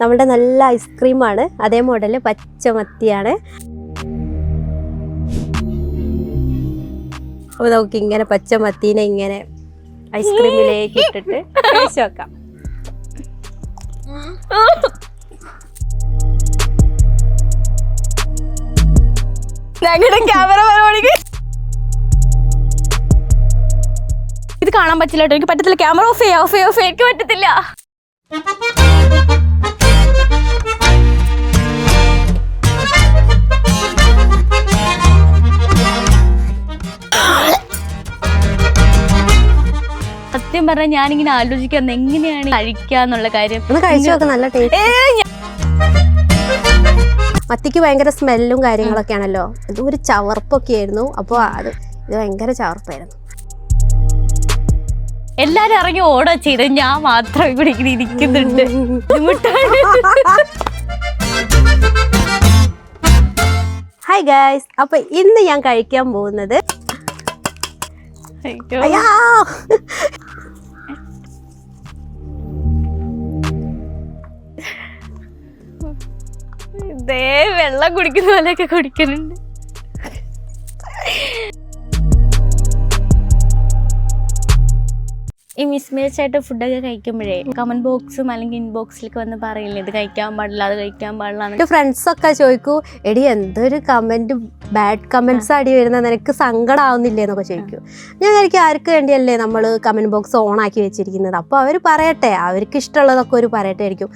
നമ്മുടെ നല്ല ഐസ്ക്രീമാണ്. അതേ മോഡൽ പച്ചമത്തിയാണ്. അപ്പോൾ നമുക്ക് ഇങ്ങനെ പച്ചമത്തീനെ ഇങ്ങനെ ഐസ്ക്രീമിലേക്ക് ഇട്ടിട്ട് കഴിച്ചു വെക്കാം. ഞങ്ങളുടെ ക്യാമറ പരിപാടിക്ക് ഇത് കാണാൻ പറ്റില്ല കേട്ടോ. എനിക്ക് പറ്റത്തില്ല. ക്യാമറ ഓഫ് ചെയ്യാം. എനിക്ക് പറ്റത്തില്ല. സത്യം പറഞ്ഞാൽ ഞാനിങ്ങനെ ആലോചിക്കാൻ എങ്ങനെയാണ് കഴിക്കാന്നുള്ള കാര്യം. ഒന്ന് കഴിച്ചു നോക്കാം. നല്ല ടേസ്റ്റ്. മത്തിക്ക് ഭയങ്കര സ്മെല്ലും കാര്യങ്ങളൊക്കെ ആണല്ലോ. ഇത് ഒരു ചവർപ്പൊക്കെ ആയിരുന്നു. അപ്പോൾ ഇത് ഭയങ്കര ചവർപ്പായിരുന്നു. എല്ലാരും ഇറങ്ങി ഓടോ ചെയ്ത് ഞാൻ മാത്രം ഇവിടെ ഇങ്ങനെ ഇരിക്കുന്നുണ്ട്. ഹായ് ഗൈസ്, അപ്പൊ ഇന്ന് ഞാൻ കഴിക്കാൻ പോകുന്നത് ഇതേ വെള്ളം കുടിക്കുന്ന പോലെയൊക്കെ കുടിക്കുന്നുണ്ട്. ഈ മിസ്മേച്ചായിട്ട് ഫുഡൊക്കെ കഴിക്കുമ്പോഴേ കമന്റ് ബോക്സും അല്ലെങ്കിൽ ഇൻബോക്സിലൊക്കെ വന്ന് പറയില്ലേ ഇത് കഴിക്കാൻ പാടില്ല, അത് കഴിക്കാൻ പാടില്ല. എൻ്റെ ഫ്രണ്ട്സൊക്കെ ചോദിക്കൂ, എടി എന്തൊരു കമന്റ് ബാഡ് കമന്റ്സ് അടി വരുന്നത്, നിനക്ക് സങ്കടം ആവുന്നില്ലേ എന്നൊക്കെ ചോദിക്കും. ഞാൻ എനിക്ക് ആർക്ക് വേണ്ടിയല്ലേ നമ്മൾ കമന്റ് ബോക്സ് ഓൺ ആക്കി വെച്ചിരിക്കുന്നത്. അപ്പോൾ അവർ പറയട്ടെ, അവർക്ക് ഇഷ്ടമുള്ളതൊക്കെ ഒരു പറയട്ടെ ആയിരിക്കും.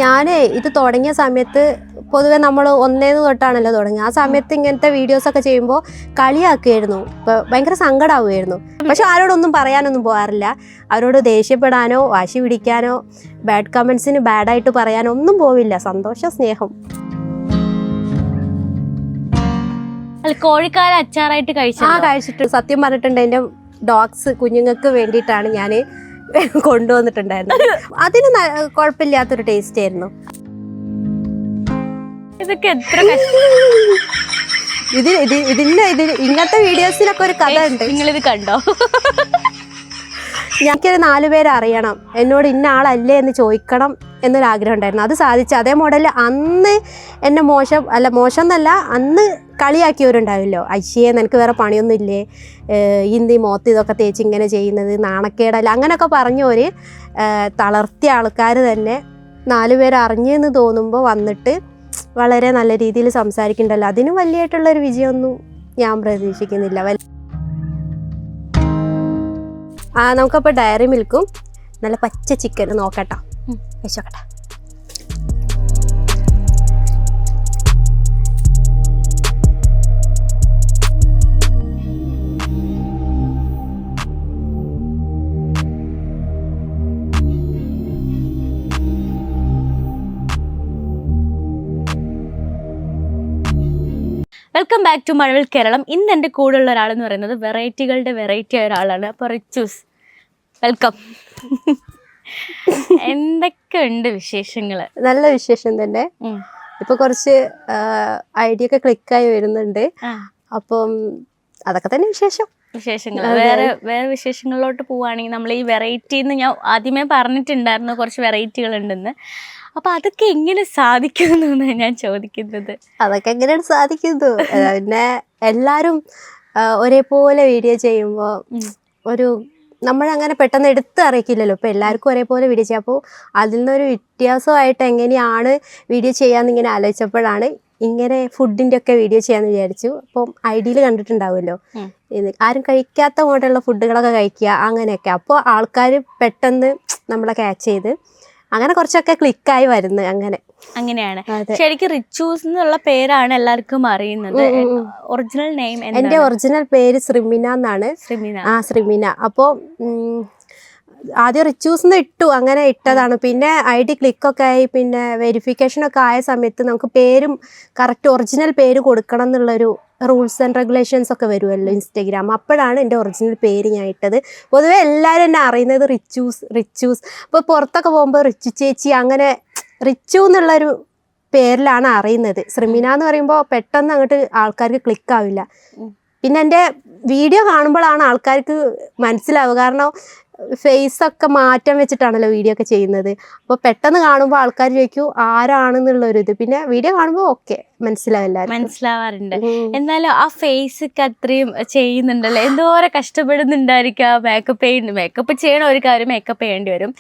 ഞാൻ ഇത് തുടങ്ങിയ സമയത്ത് പൊതുവെ നമ്മൾ ഒന്നേന്ന് തൊട്ടാണല്ലോ തുടങ്ങി. ആ സമയത്ത് ഇങ്ങനത്തെ വീഡിയോസൊക്കെ ചെയ്യുമ്പോൾ കളിയാക്കുമായിരുന്നു. ഇപ്പോൾ ഭയങ്കര സങ്കടമാവുമായിരുന്നു. പക്ഷെ ആരോടൊന്നും പറയാനൊന്നും പോകാറില്ല. അവരോട് ദേഷ്യപ്പെടാനോ വാശി പിടിക്കാനോ ബാഡ് കമൻസിന് ബാഡായിട്ട് പറയാനോ ഒന്നും പോവില്ല. സന്തോഷം, സ്നേഹം. കോഴിക്കാല അച്ചാറായിട്ട് കഴിച്ചിട്ട് സത്യം പറഞ്ഞിട്ടുണ്ട്. എൻ്റെ ഡോഗ്സ് കുഞ്ഞുങ്ങൾക്ക് വേണ്ടിയിട്ടാണ് ഞാൻ കൊണ്ടുവന്നിട്ടുണ്ടായിരുന്നത്. അതിന് കുഴപ്പമില്ലാത്തൊരു ടേസ്റ്റ് ആയിരുന്നു. ഇതൊക്കെ എത്ര ഇങ്ങനത്തെ വീഡിയോസിലൊക്കെ ഒരു കഥ ഉണ്ട്. നിങ്ങളിത് കണ്ടോ? ഞങ്ങൾക്കൊരു 4 പേരെ അറിയണം, എന്നോട് ഇന്ന ആളല്ലേ എന്ന് ചോദിക്കണം എന്നൊരാഗ്രഹം ഉണ്ടായിരുന്നു. അത് സാധിച്ചു. അതേ മോഡൽ അന്ന് എന്നെ മോശം എന്നല്ല, അന്ന് കളിയാക്കിയവരുണ്ടാവില്ലോ. അയ്യേ നിനക്ക് വേറെ പണിയൊന്നും ഇല്ലേ, ഇന്തി മോത്ത് ഇതൊക്കെ തേച്ച് ഇങ്ങനെ ചെയ്യുന്നത് നാണക്കേടല്ല, അങ്ങനെയൊക്കെ പറഞ്ഞവർ തളർത്തിയ ആൾക്കാർ തന്നെ 4 പേര് അറിഞ്ഞെന്ന് തോന്നുമ്പോൾ വന്നിട്ട് വളരെ നല്ല രീതിയിൽ സംസാരിക്കണ്ടല്ലോ. അതിന് വലിയായിട്ടുള്ളൊരു വിജയമൊന്നും ഞാൻ പ്രതീക്ഷിക്കുന്നില്ല. നമുക്കപ്പോൾ ഡയറി മിൽക്കും നല്ല പച്ച ചിക്കനും നോക്കട്ടോ, കഴിച്ചോക്കട്ടെ. വെൽക്കം ബാക്ക് ടു മഴവിൽ കേരളം. ഇന്ന് എൻ്റെ കൂടെയുള്ള ഒരാളെന്ന് പറയുന്നത് വെറൈറ്റികളുടെ വെറൈറ്റി ആയ ഒരാളാണ്. അപ്പോൾ റിച്ചൂസ്, വെൽക്കം. എന്തൊക്കെയുണ്ട് വിശേഷങ്ങൾ? നല്ല വിശേഷം തന്നെ. ഇപ്പൊ കുറച്ച് ഐഡിയ ഒക്കെ ക്ലിക്കായി വരുന്നുണ്ട്. അപ്പം അതൊക്കെ തന്നെ വിശേഷങ്ങൾ. വേറെ വിശേഷങ്ങളിലോട്ട് പോവുകയാണെങ്കിൽ നമ്മൾ ഈ വെറൈറ്റിന്ന് ഞാൻ ആദ്യമേ പറഞ്ഞിട്ടുണ്ടായിരുന്നു കുറച്ച് വെറൈറ്റികൾ ഉണ്ടെന്ന്. അപ്പൊ അതൊക്കെ എങ്ങനെ സാധിക്കുന്നു ഞാൻ ചോദിക്കുന്നത്. അതൊക്കെ എങ്ങനെയാണ് സാധിക്കുന്നത്? പിന്നെ എല്ലാരും ഒരേപോലെ വീഡിയോ ചെയ്യുമ്പോൾ ഒരു നമ്മളങ്ങനെ പെട്ടെന്ന് എടുത്ത് അറിയിക്കില്ലല്ലോ. ഇപ്പം എല്ലാവർക്കും ഒരേപോലെ വീഡിയോ ചെയ്യാം. അപ്പോൾ അതിൽ നിന്നൊരു വ്യത്യാസമായിട്ട് എങ്ങനെയാണ് വീഡിയോ ചെയ്യാമെന്ന് ഇങ്ങനെ ആലോചിച്ചപ്പോഴാണ് ഇങ്ങനെ ഫുഡിൻ്റെ ഒക്കെ വീഡിയോ ചെയ്യാമെന്ന് വിചാരിച്ചു. അപ്പം ഐഡിയയിൽ കണ്ടിട്ടുണ്ടാവുമല്ലോ, ആരും കഴിക്കാത്ത മോഡലുള്ള ഫുഡുകളൊക്കെ കഴിക്കുക അങ്ങനെയൊക്കെ. അപ്പോൾ ആൾക്കാർ പെട്ടെന്ന് നമ്മളെ ക്യാച്ച് ചെയ്ത് അങ്ങനെ കുറച്ചൊക്കെ ക്ലിക്കായി വരുന്നത്. അങ്ങനെയാണ്. ശരിക്കും റിച്ചൂസ് എന്നുള്ള പേരാണ് എല്ലാവർക്കും അറിയുന്നത്. Original name? എൻ്റെ ഒറിജിനൽ പേര് ശ്രീമിന എന്നാണ്. ശ്രീമിന. അപ്പോൾ ആദ്യം റിച്ചൂസ് എന്ന് ഇട്ടു, അങ്ങനെ ഇട്ടതാണ്. പിന്നെ ID ക്ലിക്കൊക്കെ ആയി, പിന്നെ വെരിഫിക്കേഷനൊക്കെ ആയ സമയത്ത് നമുക്ക് പേരും കറക്റ്റ് ഒറിജിനൽ പേര് കൊടുക്കണം എന്നുള്ളൊരു റൂൾസ് ആൻഡ് റെഗുലേഷൻസ് ഒക്കെ വരുമല്ലോ ഇൻസ്റ്റഗ്രാം. അപ്പോഴാണ് എൻ്റെ ഒറിജിനൽ പേര് ഞാൻ ഇട്ടത്. പൊതുവെ എല്ലാവരും എന്നെ അറിയുന്നത് റിച്ചൂസ്. അപ്പോൾ പുറത്തൊക്കെ പോകുമ്പോൾ റിച്ചു ചേച്ചി, അങ്ങനെ റിച്ചു എന്നുള്ളൊരു പേരിലാണ് അറിയുന്നത്. ശ്രീമിന എന്ന് പറയുമ്പോൾ പെട്ടെന്ന് അങ്ങോട്ട് ആൾക്കാർക്ക് ക്ലിക്കാവില്ല. പിന്നെ എൻ്റെ വീഡിയോ കാണുമ്പോഴാണ് ആൾക്കാർക്ക് മനസ്സിലാവുക. കാരണം ഫേസ് ഒക്കെ മാറ്റം വെച്ചിട്ടാണല്ലോ വീഡിയോ ഒക്കെ ചെയ്യുന്നത്. അപ്പോൾ പെട്ടെന്ന് കാണുമ്പോൾ ആൾക്കാർ ചോദിക്കും ആരാണെന്നുള്ളൊരു ഇത്. പിന്നെ വീഡിയോ കാണുമ്പോൾ ഓക്കെ മനസ്സിലാവാറുണ്ട്. എന്നാലും ആ ഫേസ് ഒക്കെ അത്രയും ചെയ്യുന്നുണ്ടല്ലോ, എന്തോരം കഷ്ടപ്പെടുന്നുണ്ടായിരിക്കും. മേക്കപ്പ് ചെയ്യണ ഒരു കാര്യം, മേക്കപ്പ് ചെയ്യേണ്ടി വരും.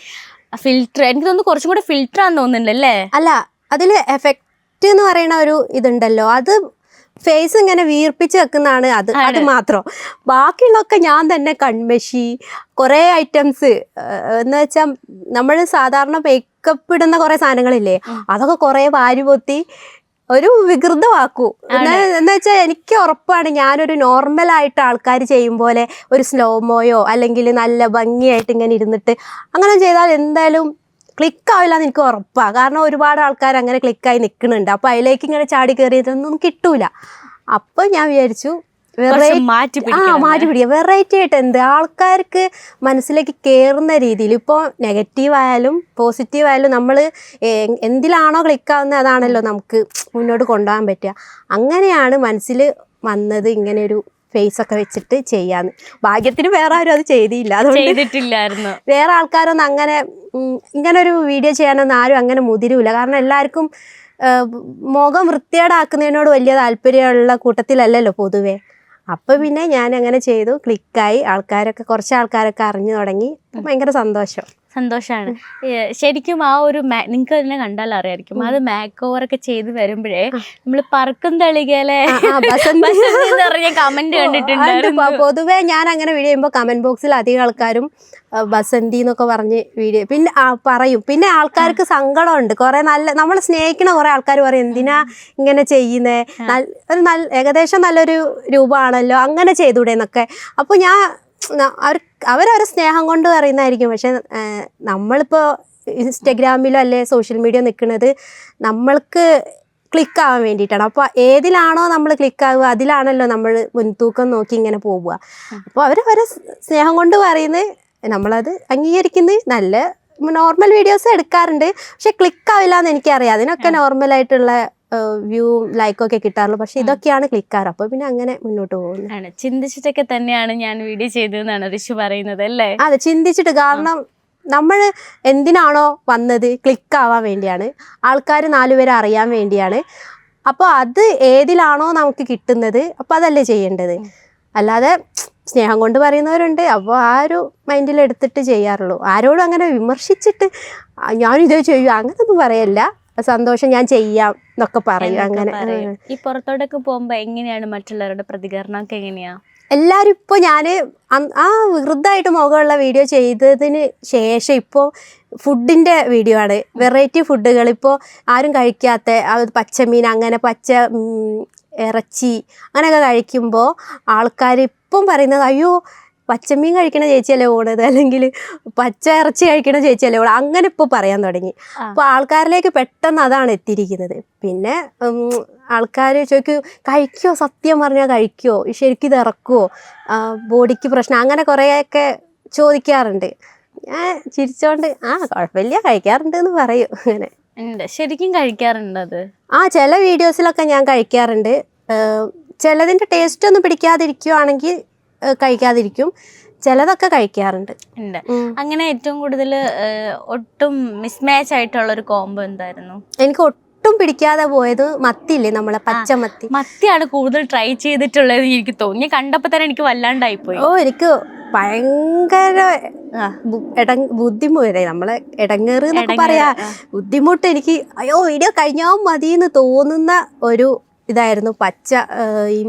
ഫിൽറ്റർ എനിക്ക് തോന്നുന്നു കുറച്ചും കൂടെ ഫിൽറ്റർ ആണെന്ന് തോന്നുന്നുണ്ടല്ലേ? അല്ല, അതിൽ എഫക്റ്റ് എന്ന് പറയുന്ന ഒരു ഇതുണ്ടല്ലോ, അത് ഫേസ് ഇങ്ങനെ വീർപ്പിച്ച് വെക്കുന്നതാണ്. അത് മാത്രം. ബാക്കിയുള്ളതൊക്കെ ഞാൻ തന്നെ കൺമഷി, കുറേ ഐറ്റംസ് എന്ന് വെച്ചാൽ നമ്മൾ സാധാരണ മേക്കപ്പ് ഇടുന്ന കുറേ സാധനങ്ങളില്ലേ, അതൊക്കെ കുറേ വാരി പൊത്തി ഒരു വികൃതമാക്കൂ. എന്ന് വെച്ചാൽ എനിക്ക് ഉറപ്പാണ്, ഞാനൊരു നോർമലായിട്ട് ആൾക്കാർ ചെയ്യും പോലെ ഒരു സ്ലോമോയോ അല്ലെങ്കിൽ നല്ല ഭംഗിയായിട്ട് ഇങ്ങനെ ഇരുന്നിട്ട് അങ്ങനെ ചെയ്താൽ എന്തായാലും ക്ലിക്കാവില്ല എന്ന് എനിക്ക് ഉറപ്പാണ്. കാരണം ഒരുപാട് ആൾക്കാർ അങ്ങനെ ക്ലിക്കായി നിൽക്കുന്നുണ്ട്. അപ്പോൾ അതിലേക്ക് ഇങ്ങനെ ചാടി കയറിയതൊന്നും കിട്ടൂല. അപ്പോൾ ഞാൻ വിചാരിച്ചു മാറ്റി പിടിക്കുക, വെറൈറ്റി ആയിട്ട് എന്ത് ആൾക്കാർക്ക് മനസ്സിലേക്ക് കയറുന്ന രീതിയിൽ. ഇപ്പോൾ നെഗറ്റീവ് ആയാലും പോസിറ്റീവ് ആയാലും നമ്മൾ എന്തിലാണോ ക്ലിക്കാവുന്നത് അതാണല്ലോ നമുക്ക് മുന്നോട്ട് കൊണ്ടുപോകാൻ പറ്റുക. അങ്ങനെയാണ് മനസ്സിൽ വന്നത് ഇങ്ങനെയൊരു ഫേസ് ഒക്കെ വെച്ചിട്ട് ചെയ്യാന്ന്. ഭാഗ്യത്തിന് വേറെ ആരും അത് ചെയ്തിട്ടില്ലായിരുന്നു. വേറെ ആൾക്കാരൊന്നും അങ്ങനെ ഇങ്ങനൊരു വീഡിയോ ചെയ്യാനൊന്നും ആരും അങ്ങനെ മുതിരൂല. കാരണം എല്ലാവർക്കും മുഖം വൃത്തികേടാക്കുന്നതിനോട് വലിയ താല്പര്യമുള്ള കൂട്ടത്തിലല്ലല്ലോ പൊതുവേ. അപ്പോൾ പിന്നെ ഞാൻ അങ്ങനെ ചെയ്തു, ക്ലിക്കായി. കുറച്ച് ആൾക്കാരൊക്കെ അറിഞ്ഞു തുടങ്ങി. ഭയങ്കര സന്തോഷമാണ്. ശരിക്കും ആ ഒരു നിങ്ങൾക്ക് തന്നെ കണ്ടാൽ അറിയായിരിക്കും, അത് മേക്ക് ഓവർ ഒക്കെ ചെയ്ത് വരുമ്പോഴേ നമ്മൾ പറക്കും തളികയിലെ കമന്റ് കണ്ടിട്ടുണ്ട്. പൊതുവേ ഞാൻ അങ്ങനെ വീഡിയോ ചെയ്യുമ്പോൾ കമന്റ് ബോക്സിൽ അധികം ആൾക്കാരും ബസന്തി എന്നൊക്കെ പറഞ്ഞ് വീഡിയോ പിന്നെ പറയും. പിന്നെ ആൾക്കാർക്ക് സങ്കടമുണ്ട്. കുറെ നമ്മൾ സ്നേഹിക്കുന്ന കുറെ ആൾക്കാർ പറയും എന്തിനാ ഇങ്ങനെ ചെയ്യുന്നേ, ഏകദേശം നല്ലൊരു രൂപമാണല്ലോ, അങ്ങനെ ചെയ്തൂടെ എന്നൊക്കെ. അപ്പോൾ ഞാൻ അവരവരെ സ്നേഹം കൊണ്ട് പറയുന്നതായിരിക്കും. പക്ഷെ നമ്മളിപ്പോൾ ഇൻസ്റ്റഗ്രാമിലോ അല്ലെ സോഷ്യൽ മീഡിയ നിൽക്കുന്നത് നമ്മൾക്ക് ക്ലിക്കാവാൻ വേണ്ടിയിട്ടാണ്. അപ്പോൾ ഏതിലാണോ നമ്മൾ ക്ലിക്കാവുക അതിലാണല്ലോ നമ്മൾ മുൻതൂക്കം നോക്കി ഇങ്ങനെ പോവുക. അപ്പോൾ അവരവരെ സ്നേഹം കൊണ്ട് പറയുന്നത് നമ്മളത് അംഗീകരിക്കുന്നത്. നല്ല നോർമൽ വീഡിയോസ് എടുക്കാറുണ്ട്, പക്ഷെ ക്ലിക്കാവില്ല എന്ന് എനിക്കറിയാം. അതിനൊക്കെ നോർമലായിട്ടുള്ള വ്യൂ ലൈക്കൊക്കെ കിട്ടാറുള്ളൂ. പക്ഷെ ഇതൊക്കെയാണ് ക്ലിക്കാറ്. അപ്പോൾ പിന്നെ അങ്ങനെ മുന്നോട്ട് പോകുന്നത്. ചിന്തിച്ചിട്ടൊക്കെ തന്നെയാണ് ഞാൻ വീഡിയോ ചെയ്തതെന്നാണ് ഋഷി പറയുന്നത് അല്ലേ? അതെ, ചിന്തിച്ചിട്ട്. കാരണം നമ്മൾ എന്തിനാണോ വന്നത് ക്ലിക്കാവാൻ വേണ്ടിയാണ്, ആൾക്കാർ 4 പേരെ അറിയാൻ വേണ്ടിയാണ്. അപ്പോൾ അത് ഏതിലാണോ നമുക്ക് കിട്ടുന്നത് അപ്പോൾ അതല്ലേ ചെയ്യേണ്ടത്. അല്ലാതെ സ്നേഹം കൊണ്ട് പറയുന്നവരുണ്ട്. അപ്പോൾ ആ ഒരു മൈൻഡിൽ എടുത്തിട്ട് ചെയ്യാറുള്ളൂ. ആരോടും അങ്ങനെ വിമർശിച്ചിട്ട് ഞാനിത് ചെയ്യും അങ്ങനൊന്നും പറയല്ല. സന്തോഷം, ഞാൻ ചെയ്യാം എന്നൊക്കെ പറയും. അങ്ങനെ ഈ പുറത്തോട്ടൊക്കെ പോകുമ്പോൾ എങ്ങനെയാണ് മറ്റുള്ളവരുടെ പ്രതികരണം ഒക്കെ എങ്ങനെയാ? എല്ലാവരും ഇപ്പോൾ ഞാൻ ആ വൃദ്ധമായിട്ട് മുഖമുള്ള വീഡിയോ ചെയ്തതിന് ശേഷം ഇപ്പോൾ ഫുഡിൻ്റെ വീഡിയോ ആണ്. വെറൈറ്റി ഫുഡുകൾ ഇപ്പോൾ ആരും കഴിക്കാത്ത പച്ചമീൻ, അങ്ങനെ പച്ച ഇറച്ചി അങ്ങനെയൊക്കെ കഴിക്കുമ്പോൾ ആൾക്കാർ ഇപ്പം പറയുന്നത് അയ്യോ പച്ചമീൻ കഴിക്കണ ചേച്ചിയല്ലേ പോണത്, അല്ലെങ്കിൽ പച്ച ഇറച്ചി കഴിക്കണ ചേച്ചിയല്ലേ പോണത്, അങ്ങനെ ഇപ്പോൾ പറയാൻ തുടങ്ങി. അപ്പോൾ ആൾക്കാരിലേക്ക് പെട്ടെന്ന് അതാണ് എത്തിയിരിക്കുന്നത്. പിന്നെ ആൾക്കാർ ചോദിക്കും കഴിക്കുമോ, സത്യം പറഞ്ഞാൽ കഴിക്കുമോ, ശരിക്കും ഇത് ഇറക്കുമോ, ബോഡിക്ക് പ്രശ്നം, അങ്ങനെ കുറേയൊക്കെ ചോദിക്കാറുണ്ട്. ഞാൻ ചിരിച്ചോണ്ട് കുഴപ്പമില്ല കഴിക്കാറുണ്ട് എന്ന് പറയും. അങ്ങനെ ശരിക്കും കഴിക്കാറുണ്ട് അത്? ചില വീഡിയോസിലൊക്കെ ഞാൻ കഴിക്കാറുണ്ട്. ചിലതിൻ്റെ ടേസ്റ്റ് ഒന്നും പിടിക്കാതിരിക്കുവാണെങ്കിൽ കഴിക്കാതിരിക്കും, ചിലതൊക്കെ കഴിക്കാറുണ്ട്. അങ്ങനെ ഏറ്റവും കൂടുതൽ ഒട്ടും മിസ്മാച്ച് ആയിട്ടുള്ള ഒരു കോംബോ എന്തായിരുന്നു? എനിക്ക് ഒട്ടും പിടിക്കാതെ പോയത് മത്തിയില്ലേ, നമ്മളെ പച്ചമത്തി. മത്തിയാണ് കൂടുതൽ ട്രൈ ചെയ്തിട്ടുള്ളത് എനിക്ക് തോന്നി. കണ്ടപ്പോൾ തന്നെ എനിക്ക് വല്ലാണ്ടായിപ്പോയി. എനിക്ക് ഭയങ്കര ബുദ്ധിമുട്ട്, നമ്മളെ ഇടങ്ങേറ് എന്നൊക്കെ പറയാ, ബുദ്ധിമുട്ട്. എനിക്ക് അയ്യോ വീഡിയോ കഴിഞ്ഞാൽ മതി എന്ന് തോന്നുന്ന ഒരു ഇതായിരുന്നു ഈ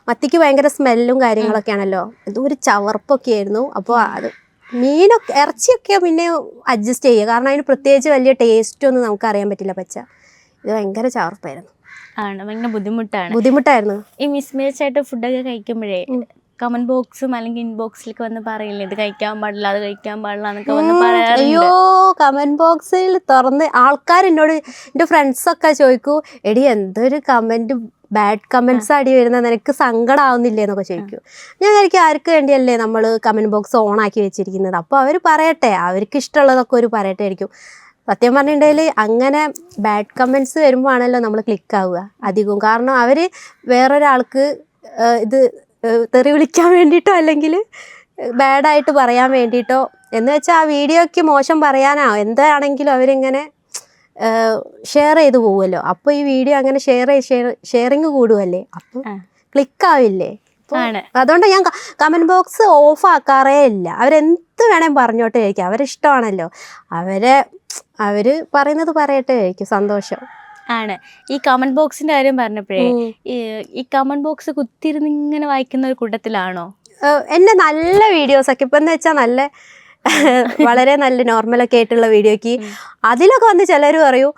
മത്തിക്ക് ഭയങ്കര സ്മെല്ലും കാര്യങ്ങളൊക്കെ ആണല്ലോ, എന്തോ ഒരു ചവർപ്പൊക്കെ ആയിരുന്നു. അപ്പോൾ അത് ഇറച്ചിയൊക്കെ പിന്നെ അഡ്ജസ്റ്റ് ചെയ്യുക, കാരണം അതിന് പ്രത്യേകിച്ച് വലിയ ടേസ്റ്റൊന്നും നമുക്ക് അറിയാൻ പറ്റില്ല. ഇത് ഭയങ്കര ചവർപ്പായിരുന്നു. ഭയങ്കര ബുദ്ധിമുട്ടായിരുന്നു. ഈ മിസ്മാച്ച് ആയിട്ട് ഫുഡൊക്കെ കഴിക്കുമ്പോഴേ കമന്റ് ബോക്സും അല്ലെങ്കിൽ ഇൻബോക്സിലേക്ക് വന്ന് പറയില്ലേ ഇത് കഴിക്കാൻ പാടില്ല, അത് കഴിക്കാൻ പാടില്ല എന്നൊക്കെ വന്ന് പറയാറുണ്ട്. അയ്യോ കമന്റ് ബോക്സിൽ തുറന്ന് ആൾക്കാർ എന്നോട്, എൻ്റെ ഫ്രണ്ട്സൊക്കെ ചോദിക്കൂ എടി എന്തൊരു കമന്റ്, ബാഡ് കമന്റ്സ് അടി വരുന്നത്, നിനക്ക് സങ്കടം ആവുന്നില്ലേ എന്നൊക്കെ ചോദിക്കും. ഞാൻ വിചാരിക്കും ആർക്ക് വേണ്ടിയല്ലേ നമ്മൾ കമന്റ് ബോക്സ് ഓൺ ആക്കി വെച്ചിരിക്കുന്നത്, അപ്പോൾ അവർ പറയട്ടെ, അവർക്ക് ഇഷ്ടമുള്ളതൊക്കെ അവർ പറയട്ടെ ആയിരിക്കും. സത്യം പറഞ്ഞിട്ടുണ്ടെങ്കിൽ അങ്ങനെ ബാഡ് കമന്റ്സ് വരുമ്പോൾ ആണല്ലോ നമ്മൾ ക്ലിക്കാവുക അധികവും. കാരണം അവർ വേറൊരാൾക്ക് ഇത് തെറി വിളിക്കാൻ വേണ്ടിയിട്ടോ അല്ലെങ്കിൽ ബാഡായിട്ട് പറയാൻ വേണ്ടിയിട്ടോ എന്ന് വെച്ചാൽ ആ വീഡിയോയ്ക്ക് മോശം പറയാനോ എന്താണെങ്കിലും അവരിങ്ങനെ ഷെയർ ചെയ്ത് പോവുമല്ലോ. അപ്പോൾ ഈ വീഡിയോ അങ്ങനെ ഷെയറിങ് കൂടുമല്ലേ, അപ്പം ക്ലിക്കാവില്ലേ. അതുകൊണ്ട് ഞാൻ കമൻറ്റ് ബോക്സ് ഓഫ് ആക്കാറേ ഇല്ല. അവരെന്ത് വേണേൽ പറഞ്ഞോട്ടെ ചോദിക്കും, അവരിഷ്ടമാണല്ലോ, അവർ പറയുന്നത് പറയട്ടെ ചോദിക്കും, സന്തോഷം ആണ്. ഈ കമന്റ് ബോക്സിന്റെ കാര്യം പറഞ്ഞപ്പോഴേ ഈ കമന്റ് ബോക്സ് കുത്തിയിരുന്ന് ഇങ്ങനെ വായിക്കുന്ന ഒരു കൂട്ടത്തിലാണോ? എൻ്റെ നല്ല വീഡിയോസൊക്കെ ഇപ്പം എന്ന് വെച്ചാൽ നല്ല വളരെ നല്ല നോർമലൊക്കെ ആയിട്ടുള്ള വീഡിയോക്ക് അതിലൊക്കെ വന്ന് ചിലർ പറയൂ,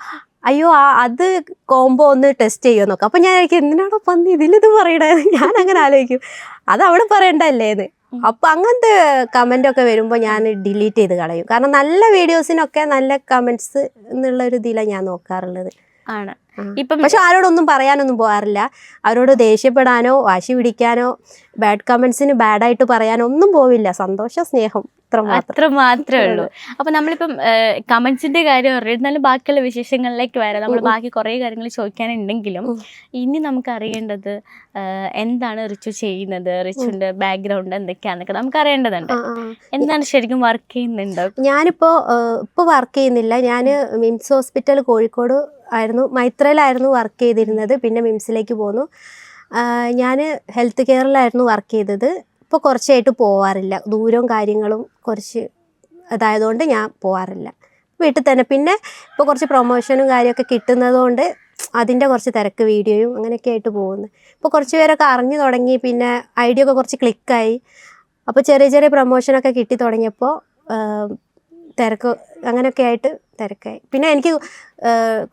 അയ്യോ അത് കോംബോ ഒന്ന് ടെസ്റ്റ് ചെയ്യുമോ നോക്കാം. അപ്പം ഞാൻ ആയിരിക്കും എന്തിനാണോ പന്നി ഇതിലിത് പറയണേ, ഞാൻ അങ്ങനെ ആലോചിക്കും, അത് അവിടെ പറയണ്ടല്ലേന്ന്. അപ്പം അങ്ങനത്തെ കമൻ്റൊക്കെ വരുമ്പോൾ ഞാൻ ഡിലീറ്റ് ചെയ്ത് കളയും. കാരണം നല്ല വീഡിയോസിനൊക്കെ നല്ല കമൻറ്റ്സ് എന്നുള്ളൊരു ഇതിലാണ് ഞാൻ നോക്കാറുള്ളത്. ആണ്. പക്ഷെ ആരോടൊന്നും പറയാനൊന്നും പോകാറില്ല. അവരോട് ദേഷ്യപ്പെടാനോ വാശി പിടിക്കാനോ ബാഡ് കമൻസിന് ബാഡായിട്ട് പറയാനോ ഒന്നും പോവില്ല. സന്തോഷം, സ്നേഹം, അത്ര മാത്രമേ ഉള്ളൂ. അപ്പൊ നമ്മളിപ്പം കമന്റ്സിന്റെ കാര്യം എന്നാലും ബാക്കിയുള്ള വിശേഷങ്ങളിലേക്ക് വരാം. നമ്മൾ ബാക്കി കുറെ കാര്യങ്ങൾ ചോദിക്കാനുണ്ടെങ്കിലും ഇനി നമുക്ക് അറിയേണ്ടത് എന്താണ് റിച്ചു ചെയ്യുന്നത്, റിച്ചുവിന്റെ ബാക്ക്ഗ്രൗണ്ട് എന്തൊക്കെയാന്നൊക്കെ നമുക്ക് അറിയേണ്ടതുണ്ട്. എന്താണ് ശരിക്കും വർക്ക് ചെയ്യുന്നുണ്ടോ? ഞാനിപ്പോ വർക്ക് ചെയ്യുന്നില്ല. ഞാൻ മിംസ് ഹോസ്പിറ്റൽ കോഴിക്കോട് ആയിരുന്നു, മൈത്രയിലായിരുന്നു വർക്ക് ചെയ്തിരുന്നത്. പിന്നെ മിംസിലേക്ക് പോന്നു. ഞാൻ ഹെൽത്ത് കെയറിലായിരുന്നു വർക്ക് ചെയ്തത്. ഇപ്പോൾ കുറച്ചായിട്ട് പോവാറില്ല, ദൂരവും കാര്യങ്ങളും കുറച്ച് അതായതുകൊണ്ട് ഞാൻ പോവാറില്ല, വീട്ടിൽ തന്നെ. പിന്നെ ഇപ്പോൾ കുറച്ച് പ്രൊമോഷനും കാര്യമൊക്കെ കിട്ടുന്നതുകൊണ്ട് അതിൻ്റെ കുറച്ച് തിരക്ക്, വീഡിയോയും അങ്ങനെയൊക്കെ ആയിട്ട് പോകുന്നു. ഇപ്പോൾ കുറച്ച് പേരൊക്കെ അറിഞ്ഞു തുടങ്ങി, പിന്നെ ഐഡിയ ഒക്കെ കുറച്ച് ക്ലിക്കായി. അപ്പോൾ ചെറിയ ചെറിയ പ്രൊമോഷനൊക്കെ കിട്ടി തുടങ്ങിയപ്പോൾ തിരക്ക് അങ്ങനെയൊക്കെ ആയിട്ട് തിരക്കായി. പിന്നെ എനിക്ക്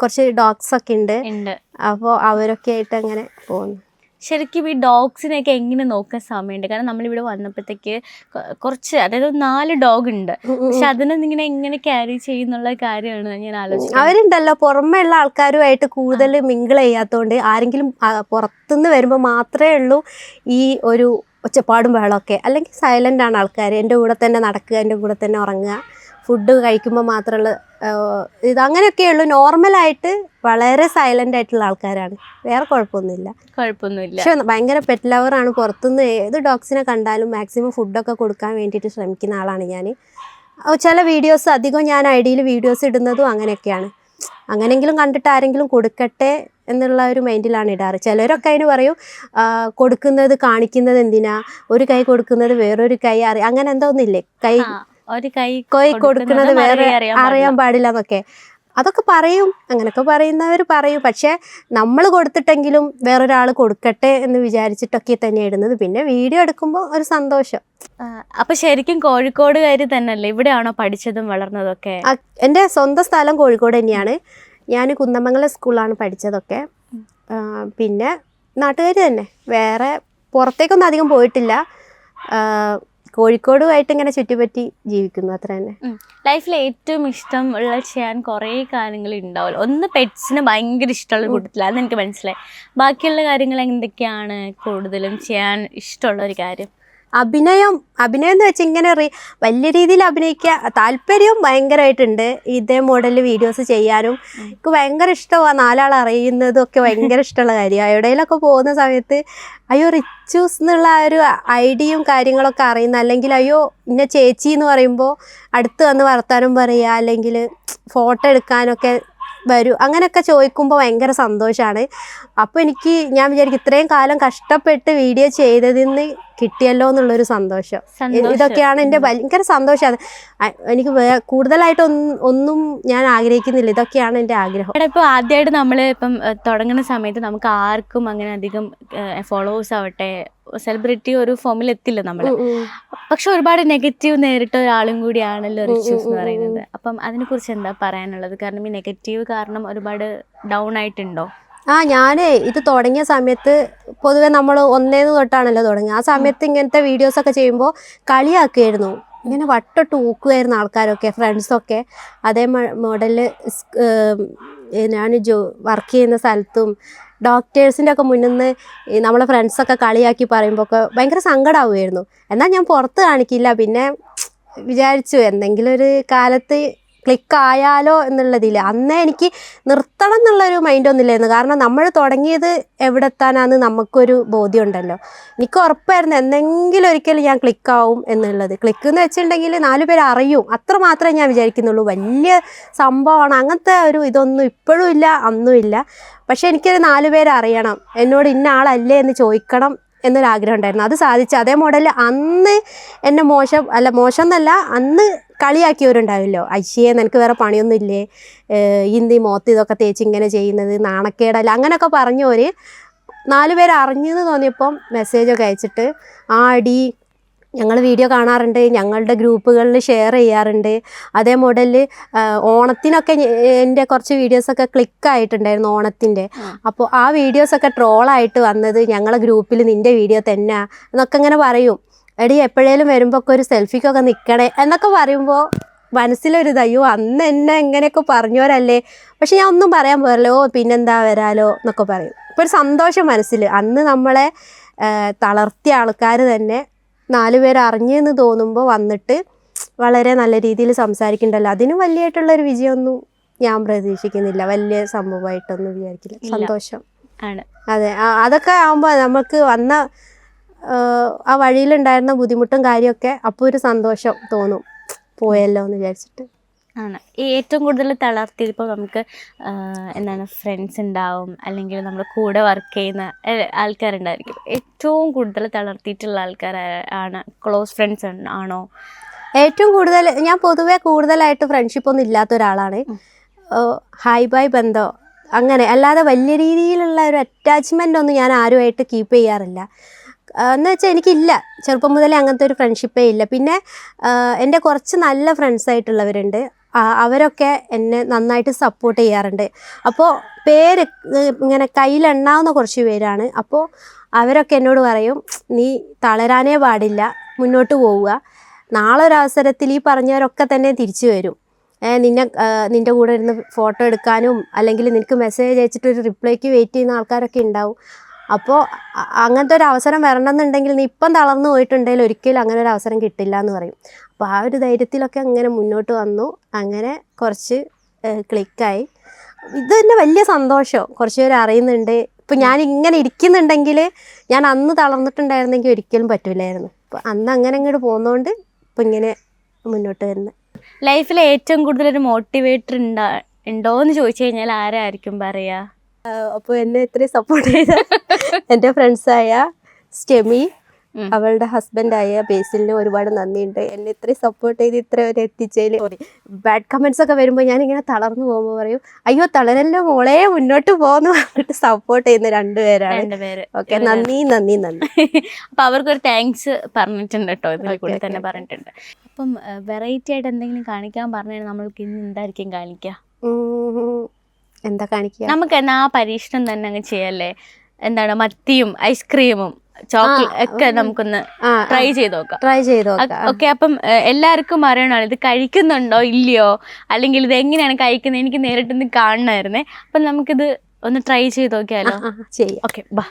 കുറച്ച് ഡോഗ്സൊക്കെ ഉണ്ട്, അപ്പോൾ അവരൊക്കെ ആയിട്ട് അങ്ങനെ പോകുന്നു. ശരിക്കും ഈ ഡോഗ്സിനെയൊക്കെ എങ്ങനെ നോക്കാൻ സമയമുണ്ട്? കാരണം നമ്മളിവിടെ വന്നപ്പോഴത്തേക്ക് കുറച്ച്, അതായത് 4 ഡോഗ് ഉണ്ട്, പക്ഷെ അതിനെ എങ്ങനെ ക്യാരി ചെയ്യുന്നുള്ള കാര്യമാണ് ഞാൻ ആലോചിക്കുന്നത്. അവരുണ്ടല്ലോ പുറമേ ഉള്ള ആൾക്കാരുമായിട്ട് കൂടുതൽ മിങ്കിൾ ചെയ്യാത്തതുകൊണ്ട് ആരെങ്കിലും പുറത്തുനിന്ന് വരുമ്പോൾ മാത്രമേ ഉള്ളൂ ഈ ഒരു ഒച്ചപ്പാടും ബഹളമൊക്കെ. അല്ലെങ്കിൽ സൈലൻ്റ് ആണ് ആൾക്കാർ, എൻ്റെ കൂടെ തന്നെ നടക്കുക, എൻ്റെ കൂടെ തന്നെ ഉറങ്ങുക, ഫുഡ് കഴിക്കുമ്പോൾ മാത്രമുള്ള ഇത് അങ്ങനെയൊക്കെയുള്ളൂ. നോർമലായിട്ട് വളരെ സൈലൻ്റ് ആയിട്ടുള്ള ആൾക്കാരാണ്, വേറെ കുഴപ്പമൊന്നുമില്ല. പക്ഷെ ഭയങ്കര പെറ്റ് ലവറാണ്. പുറത്തുനിന്ന് ഏത് ഡോഗ്സിനെ കണ്ടാലും മാക്സിമം ഫുഡൊക്കെ കൊടുക്കാൻ വേണ്ടിയിട്ട് ശ്രമിക്കുന്ന ആളാണ് ഞാൻ. ചില വീഡിയോസ് അധികം ഞാൻ ഐഡിയിൽ വീഡിയോസ് ഇടുന്നതും അങ്ങനെയൊക്കെയാണ്. അങ്ങനെയെങ്കിലും കണ്ടിട്ട് ആരെങ്കിലും കൊടുക്കട്ടെ എന്നുള്ള ഒരു മൈൻഡിലാണ് ഇടാറ്. ചിലരൊക്കെ അതിന് പറയും കൊടുക്കുന്നത് കാണിക്കുന്നത് എന്തിനാ, ഒരു കൈ കൊടുക്കുന്നത് വേറൊരു കൈ അങ്ങനെ എന്തോ ഒന്നില്ലേ, കൈ കൊടുക്കുന്നത് വേറെ അറിയാൻ പാടില്ല എന്നൊക്കെ, അതൊക്കെ പറയും. അങ്ങനെയൊക്കെ പറയുന്നവർ പറയും. പക്ഷെ നമ്മൾ കൊടുത്തിട്ടെങ്കിലും വേറൊരാൾ കൊടുക്കട്ടെ എന്ന് വിചാരിച്ചിട്ടൊക്കെ തന്നെ ഇടുന്നത്. പിന്നെ വീഡിയോ എടുക്കുമ്പോൾ ഒരു സന്തോഷം. അപ്പൊ ശരിക്കും കോഴിക്കോടുകാരി തന്നെയല്ലേ? ഇവിടെയാണോ പഠിച്ചതും വളർന്നതൊക്കെ? എൻ്റെ സ്വന്തം സ്ഥലം കോഴിക്കോട് തന്നെയാണ്. ഞാൻ കുന്നമംഗലം സ്കൂളിലാണ് പഠിച്ചതൊക്കെ. പിന്നെ നാട്ടുകാർ തന്നെ, വേറെ പുറത്തേക്കൊന്നും അധികം പോയിട്ടില്ല. കോഴിക്കോടുമായിട്ട് ഇങ്ങനെ ചുറ്റിപ്പറ്റി ജീവിക്കുന്നു, അത്ര തന്നെ. ലൈഫിൽ ഏറ്റവും ഇഷ്ടം ഉള്ള ചെയ്യാൻ കുറേ കാര്യങ്ങൾ ഉണ്ടാവുമല്ലോ. ഒന്ന് പെറ്റ്സിന് ഭയങ്കര ഇഷ്ടമുള്ള കൂട്ടത്തില്ല, അതെന്ന് എനിക്ക് മനസ്സിലായി. ബാക്കിയുള്ള കാര്യങ്ങൾ എന്തൊക്കെയാണ് കൂടുതലും ചെയ്യാൻ ഇഷ്ടമുള്ള ഒരു കാര്യം? അഭിനയം എന്ന് വെച്ചാൽ ഇങ്ങനെ വലിയ രീതിയിൽ അഭിനയിക്കാൻ താല്പര്യവും ഭയങ്കരമായിട്ടുണ്ട്. ഇതേ മോഡലിൽ വീഡിയോസ് ചെയ്യാനും എനിക്ക് ഭയങ്കര ഇഷ്ടമാണ്. 4 ആൾ അറിയുന്നതും ഒക്കെ ഭയങ്കര ഇഷ്ടമുള്ള കാര്യമാണ്. എവിടെയെങ്കിലൊക്കെ പോകുന്ന സമയത്ത് അയ്യോ റിച്ചൂസ് എന്നുള്ള ഒരു ഐഡിയയും കാര്യങ്ങളൊക്കെ അറിയുന്ന, അല്ലെങ്കിൽ അയ്യോ ഇന്ന ചേച്ചി എന്ന് പറയുമ്പോൾ അടുത്ത് വന്ന് വർത്താനം പറയുക, അല്ലെങ്കിൽ ഫോട്ടോ എടുക്കാനൊക്കെ വരൂ, അങ്ങനെയൊക്കെ ചോദിക്കുമ്പോൾ ഭയങ്കര സന്തോഷമാണ്. അപ്പോൾ ഞാൻ വിചാരിക്കും ഇത്രയും കാലം കഷ്ടപ്പെട്ട് വീഡിയോ ചെയ്തതിന് കിട്ടിയല്ലോ എന്നുള്ളൊരു സന്തോഷം. ഇതൊക്കെയാണ് എൻ്റെ ഭയങ്കര സന്തോഷമാണ്. എനിക്ക് കൂടുതലായിട്ടൊന്നും ഞാൻ ആഗ്രഹിക്കുന്നില്ല, ഇതൊക്കെയാണ് എൻ്റെ ആഗ്രഹം. ഇപ്പോൾ ആദ്യമായിട്ട് നമ്മൾ തുടങ്ങുന്ന സമയത്ത് നമുക്ക് ആർക്കും അങ്ങനെ അധികം ഫോളോവേഴ്സ് ആവട്ടെ, സെലിബ്രിറ്റി ഒരു ഫോമിൽ എത്തില്ല നമ്മൾ. പക്ഷെ ഒരുപാട് നെഗറ്റീവ് നേരിട്ട ഒരാളും കൂടിയാണല്ലോ റിച്ചൂസ് എന്ന് പറയുന്നത്. അപ്പം അതിനെക്കുറിച്ച് എന്താ പറയാനുള്ളത്? കാരണം ഈ നെഗറ്റീവ് കാരണം ഒരുപാട് ഡൗൺ ആയിട്ടുണ്ടോ? ഞാൻ ഇത് തുടങ്ങിയ സമയത്ത് പൊതുവെ നമ്മൾ 1 തൊട്ടാണല്ലോ തുടങ്ങിയത്. ആ സമയത്ത് ഇങ്ങനത്തെ വീഡിയോസൊക്കെ ചെയ്യുമ്പോൾ കളിയാക്കുമായിരുന്നു, ഇങ്ങനെ വട്ടോട്ട് ഊക്കുമായിരുന്നു ആൾക്കാരൊക്കെ, ഫ്രണ്ട്സൊക്കെ. അതേ മോഡലിൽ ഞാൻ വർക്ക് ചെയ്യുന്ന സ്ഥലത്തും ഡോക്ടേഴ്സിൻ്റെ ഒക്കെ മുന്നിൽ നിന്ന് നമ്മളെ ഫ്രണ്ട്സൊക്കെ കളിയാക്കി പറയുമ്പോൾ ഒക്കെ ഭയങ്കര സങ്കടമാവുമായിരുന്നു. എന്നാൽ ഞാൻ പുറത്ത് കാണിക്കില്ല. പിന്നെ വിചാരിച്ചു എന്തെങ്കിലും ഒരു കാലത്ത് ക്ലിക്ക് ആയാലോ എന്നുള്ളതില്ല. അന്നേ എനിക്ക് നിർത്തണം എന്നുള്ളൊരു മൈൻഡൊന്നും ഇല്ലായിരുന്നു. കാരണം നമ്മൾ തുടങ്ങിയത് എവിടെ എത്താനാന്ന് നമുക്കൊരു ബോധ്യം ഉണ്ടല്ലോ. എനിക്ക് ഉറപ്പായിരുന്നു എന്തെങ്കിലും ഒരിക്കലും ഞാൻ ക്ലിക്കാവും എന്നുള്ളത്. ക്ലിക്ക് എന്ന് വെച്ചിട്ടുണ്ടെങ്കിൽ 4 പേര് അറിയും, അത്ര മാത്രമേ ഞാൻ വിചാരിക്കുന്നുള്ളൂ. വലിയ സംഭവമാണ് അങ്ങനത്തെ ഒരു ഇതൊന്നും ഇപ്പോഴും ഇല്ല, അന്നും ഇല്ല. പക്ഷെ എനിക്കൊരു 4 പേര് അറിയണം, എന്നോട് ഇന്ന ആളല്ലേ എന്ന് ചോദിക്കണം എന്നൊരാഗ്രഹം ഉണ്ടായിരുന്നു. അത് സാധിച്ചു. അതേ മോഡലിൽ അന്ന് എന്നെ മോശം എന്നല്ല, അന്ന് കളിയാക്കിയവരുണ്ടാവില്ലോ. അയ്യേ നിനക്ക് വേറെ പണിയൊന്നും ഇല്ലേ, ഇന്തി മോത്ത് ഇതൊക്കെ തേച്ച് ഇങ്ങനെ ചെയ്യുന്നത് നാണക്കേടല്ല, അങ്ങനെയൊക്കെ പറഞ്ഞവർ 4 പേര് അറിഞ്ഞെന്ന് തോന്നിയപ്പം മെസ്സേജൊക്കെ അയച്ചിട്ട് അടി ഞങ്ങൾ വീഡിയോ കാണാറുണ്ട്, ഞങ്ങളുടെ ഗ്രൂപ്പുകളിൽ ഷെയർ ചെയ്യാറുണ്ട്. അതേ മോഡലിൽ ഓണത്തിനൊക്കെ എൻ്റെ കുറച്ച് വീഡിയോസൊക്കെ ക്ലിക്കായിട്ടുണ്ടായിരുന്നു ഓണത്തിൻ്റെ. അപ്പോൾ ആ വീഡിയോസൊക്കെ ട്രോളായിട്ട് വന്നത് ഞങ്ങളെ ഗ്രൂപ്പിൽ നിൻ്റെ വീഡിയോ തന്നെ എന്നൊക്കെ ഇങ്ങനെ പറയും. എടി എപ്പോഴേലും വരുമ്പോൾ ഒക്കെ ഒരു സെൽഫിക്കൊക്കെ നിൽക്കണേ എന്നൊക്കെ പറയുമ്പോൾ മനസ്സിലൊരു അയ്യോ അന്ന് എന്നെ എങ്ങനെയൊക്കെ പറഞ്ഞവരല്ലേ. പക്ഷെ ഞാൻ ഒന്നും പറയാൻ പോരല്ലോ, പിന്നെന്താ വരാലോ എന്നൊക്കെ പറയും. ഇപ്പോൾ ഒരു സന്തോഷം മനസ്സിൽ. അന്ന് നമ്മളെ തളർത്തിയ ആൾക്കാർ തന്നെ 4 പേര് അറിഞ്ഞെന്ന് തോന്നുമ്പോൾ വന്നിട്ട് വളരെ നല്ല രീതിയിൽ സംസാരിക്കണ്ടല്ലോ. അതിന് വലിയായിട്ടുള്ളൊരു വിജയമൊന്നും ഞാൻ പ്രതീക്ഷിക്കുന്നില്ല, വലിയ സംഭവമായിട്ടൊന്നും വിചാരിക്കില്ല. സന്തോഷം ആണ്. അതെ, അതൊക്കെ ആകുമ്പോൾ നമുക്ക് വന്ന ആ വഴിയിലുണ്ടായിരുന്ന ബുദ്ധിമുട്ടും കാര്യമൊക്കെ അപ്പോൾ ഒരു സന്തോഷം തോന്നും, പോയല്ലോ എന്ന് വിചാരിച്ചിട്ട്. ആണ് ഏറ്റവും കൂടുതൽ തളർത്തിയത്. ഇപ്പോൾ നമുക്ക് എന്താണ് ഫ്രണ്ട്സ് ഉണ്ടാവും, അല്ലെങ്കിൽ നമ്മൾ കൂടെ വർക്ക് ചെയ്യുന്ന ആൾക്കാരുണ്ടായിരിക്കും. ഏറ്റവും കൂടുതൽ തളർത്തിയിട്ടുള്ള ആൾക്കാർ ആണ്? ക്ലോസ് ഫ്രണ്ട്സ് ആണോ? ഏറ്റവും കൂടുതൽ ഞാൻ പൊതുവെ കൂടുതലായിട്ട് ഫ്രണ്ട്ഷിപ്പൊന്നും ഇല്ലാത്ത ഒരാളാണ്. ഹായ് ബൈ ബന്ധം അങ്ങനെ, അല്ലാതെ വലിയ രീതിയിലുള്ള ഒരു അറ്റാച്ച്മെൻ്റ് ഒന്നും ഞാൻ ആരുമായിട്ട് കീപ്പ് ചെയ്യാറില്ല. എന്ന് വെച്ചാൽ എനിക്കില്ല, ചെറുപ്പം മുതലേ അങ്ങനത്തെ ഒരു ഫ്രണ്ട്ഷിപ്പേ ഇല്ല. പിന്നെ എൻ്റെ കുറച്ച് നല്ല ഫ്രണ്ട്സായിട്ടുള്ളവരുണ്ട്, അവരൊക്കെ എന്നെ നന്നായിട്ട് സപ്പോർട്ട് ചെയ്യാറുണ്ട്. അപ്പോൾ പേര് ഇങ്ങനെ കയ്യിലെണ്ണാവുന്ന കുറച്ച് പേരാണ്. അപ്പോൾ അവരൊക്കെ എന്നോട് പറയും നീ തളരാനേ പാടില്ല, മുന്നോട്ട് പോവുക, നാളെ ഒരവസരത്തിൽ ഈ പറഞ്ഞവരൊക്കെ തന്നെ തിരിച്ചു വരും. നിൻ്റെ കൂടെ ഇരുന്ന് ഫോട്ടോ എടുക്കാനും അല്ലെങ്കിൽ നിനക്ക് മെസ്സേജ് അയച്ചിട്ടൊരു റിപ്ലൈക്ക് വെയിറ്റ് ചെയ്യുന്ന ആൾക്കാരൊക്കെ ഉണ്ടാവും. അപ്പോൾ അങ്ങനത്തെ ഒരു അവസരം വരണമെന്നുണ്ടെങ്കിൽ നീ ഇപ്പം തളർന്നു പോയിട്ടുണ്ടെങ്കിൽ ഒരിക്കലും അങ്ങനെ ഒരു അവസരം കിട്ടില്ല എന്ന് പറയും. അപ്പോൾ ആ ഒരു ധൈര്യത്തിലൊക്കെ അങ്ങനെ മുന്നോട്ട് വന്നു. അങ്ങനെ കുറച്ച് ക്ലിക്കായി. ഇത് തന്നെ വലിയ സന്തോഷം, കുറച്ച് പേര് അറിയുന്നുണ്ട്. ഇപ്പം ഞാൻ ഇങ്ങനെ ഇരിക്കുന്നുണ്ടെങ്കിൽ ഞാൻ അന്ന് തളർന്നിട്ടുണ്ടായിരുന്നെങ്കിൽ ഒരിക്കലും പറ്റില്ലായിരുന്നു. അപ്പോൾ അന്ന് അങ്ങനെ ഇങ്ങോട്ട് പോകുന്നതുകൊണ്ട് ഇപ്പം ഇങ്ങനെ മുന്നോട്ട് വരുന്നത്. ലൈഫിൽ ഏറ്റവും കൂടുതലൊരു മോട്ടിവേറ്റർ ഉണ്ടോ എന്ന് ചോദിച്ചു കഴിഞ്ഞാൽ ആരായിരിക്കും പറയുക? അപ്പോൾ എന്നെ ഇത്രയും സപ്പോർട്ട് ചെയ്ത എൻ്റെ ഫ്രണ്ട്സായ സ്റ്റെമി, അവളുടെ ഹസ്ബൻഡായ ബേസിലിന് ഒരുപാട് നന്ദിയുണ്ട്. എന്നെ ഇത്രയും സപ്പോർട്ട് ചെയ്ത് ഇത്ര വരെ എത്തിച്ചതിൽ. ബാഡ് കമൻസ് ഒക്കെ വരുമ്പോൾ ഞാനിങ്ങനെ തളർന്നു പോകുമ്പോൾ പറയും അയ്യോ തളരല്ലോ മോളെ, മുന്നോട്ട് പോകുന്നു പറഞ്ഞിട്ട് സപ്പോർട്ട് ചെയ്യുന്ന 2 പേരാണ്. ഓക്കെ, നന്ദി. അപ്പം അവർക്കൊരു താങ്ക്സ് പറഞ്ഞിട്ടുണ്ട് കേട്ടോ, ഇതിൽ കൂടെ തന്നെ പറഞ്ഞിട്ടുണ്ട്. അപ്പം വെറൈറ്റി ആയിട്ട് എന്തെങ്കിലും കാണിക്കാൻ പറഞ്ഞാൽ നമ്മൾക്ക് ഇന്ന് എന്തായിരിക്കും കാണിക്കുക? എന്താ കാണിക്കുക? നമുക്ക് എന്നാ ആ പരീക്ഷണം തന്നെ അങ്ങ് ചെയ്യല്ലേ? എന്താണ് മത്തിയും ഐസ്ക്രീമും ചോക്ലേറ്റ് ഒക്കെ നമുക്കൊന്ന് ട്രൈ ചെയ്ത് നോക്കാം. ഓക്കെ, അപ്പം എല്ലാവർക്കും അറിയണോ ഇത് കഴിക്കുന്നുണ്ടോ ഇല്ലയോ, അല്ലെങ്കിൽ ഇത് എങ്ങനെയാണ് കഴിക്കുന്നത്, എനിക്ക് നേരിട്ടൊന്ന് കാണണമായിരുന്നേ. അപ്പം നമുക്കിത് ഒന്ന് ട്രൈ ചെയ്ത് നോക്കിയാലോ? ഓക്കെ, ബാ.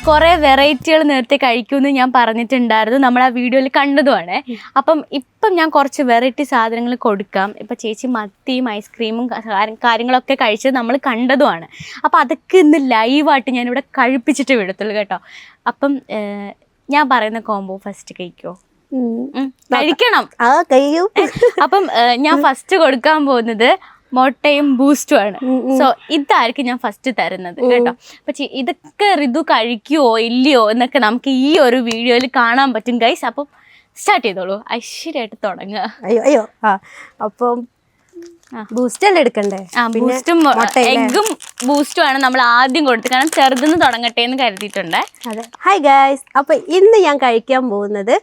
കുറേ വെറൈറ്റികൾ നേരത്തെ കഴിക്കുമെന്ന് ഞാൻ പറഞ്ഞിട്ടുണ്ടായിരുന്നു, നമ്മൾ ആ വീഡിയോയിൽ കണ്ടതുമാണ്. അപ്പം ഇപ്പം ഞാൻ കുറച്ച് വെറൈറ്റി സാധനങ്ങൾ കൊടുക്കാം. ഇപ്പം ചേച്ചി മത്തിയും ഐസ്ക്രീമും കാര്യങ്ങളൊക്കെ കഴിച്ചത് നമ്മൾ കണ്ടതുമാണ്. അപ്പം അതൊക്കെ ഇന്ന് ലൈവായിട്ട് ഞാനിവിടെ കഴിപ്പിച്ചിട്ട് വിടത്തുള്ളൂ കേട്ടോ. അപ്പം ഞാൻ പറയുന്ന കോംബോ ഫസ്റ്റ് കഴിക്കുമോ? കഴിക്കണം. അപ്പം ഞാൻ ഫസ്റ്റ് കൊടുക്കാൻ പോകുന്നത് മുട്ടയും ബൂസ്റ്റുമാണ്. സോ ഇതായിരിക്കും ഞാൻ ഫസ്റ്റ് തരുന്നത് കേട്ടോ. പക്ഷേ ഇതൊക്കെ ഋതു കഴിക്കുവോ ഇല്ലയോ എന്നൊക്കെ നമുക്ക് ഈ ഒരു വീഡിയോയിൽ കാണാൻ പറ്റും ഗൈസ്. അപ്പം സ്റ്റാർട്ട് ചെയ്തോളൂ, ഐശ്വര്യമായിട്ട് തുടങ്ങുക. അയ്യോ അപ്പം ബൂസ്റ്റല്ലേ എടുക്കണ്ടേ? ബൂസ്റ്റും എഗ്ഗും ബൂസ്റ്റും ആണ് നമ്മൾ ആദ്യം കൊടുത്തത്, കാരണം ചെറുതെന്ന് തുടങ്ങട്ടെ എന്ന് കരുതിയിട്ടുണ്ട്. അതെ. ഹായ് ഗൈസ്, അപ്പൊ ഇന്ന് ഞാൻ കഴിക്കാൻ പോകുന്നത്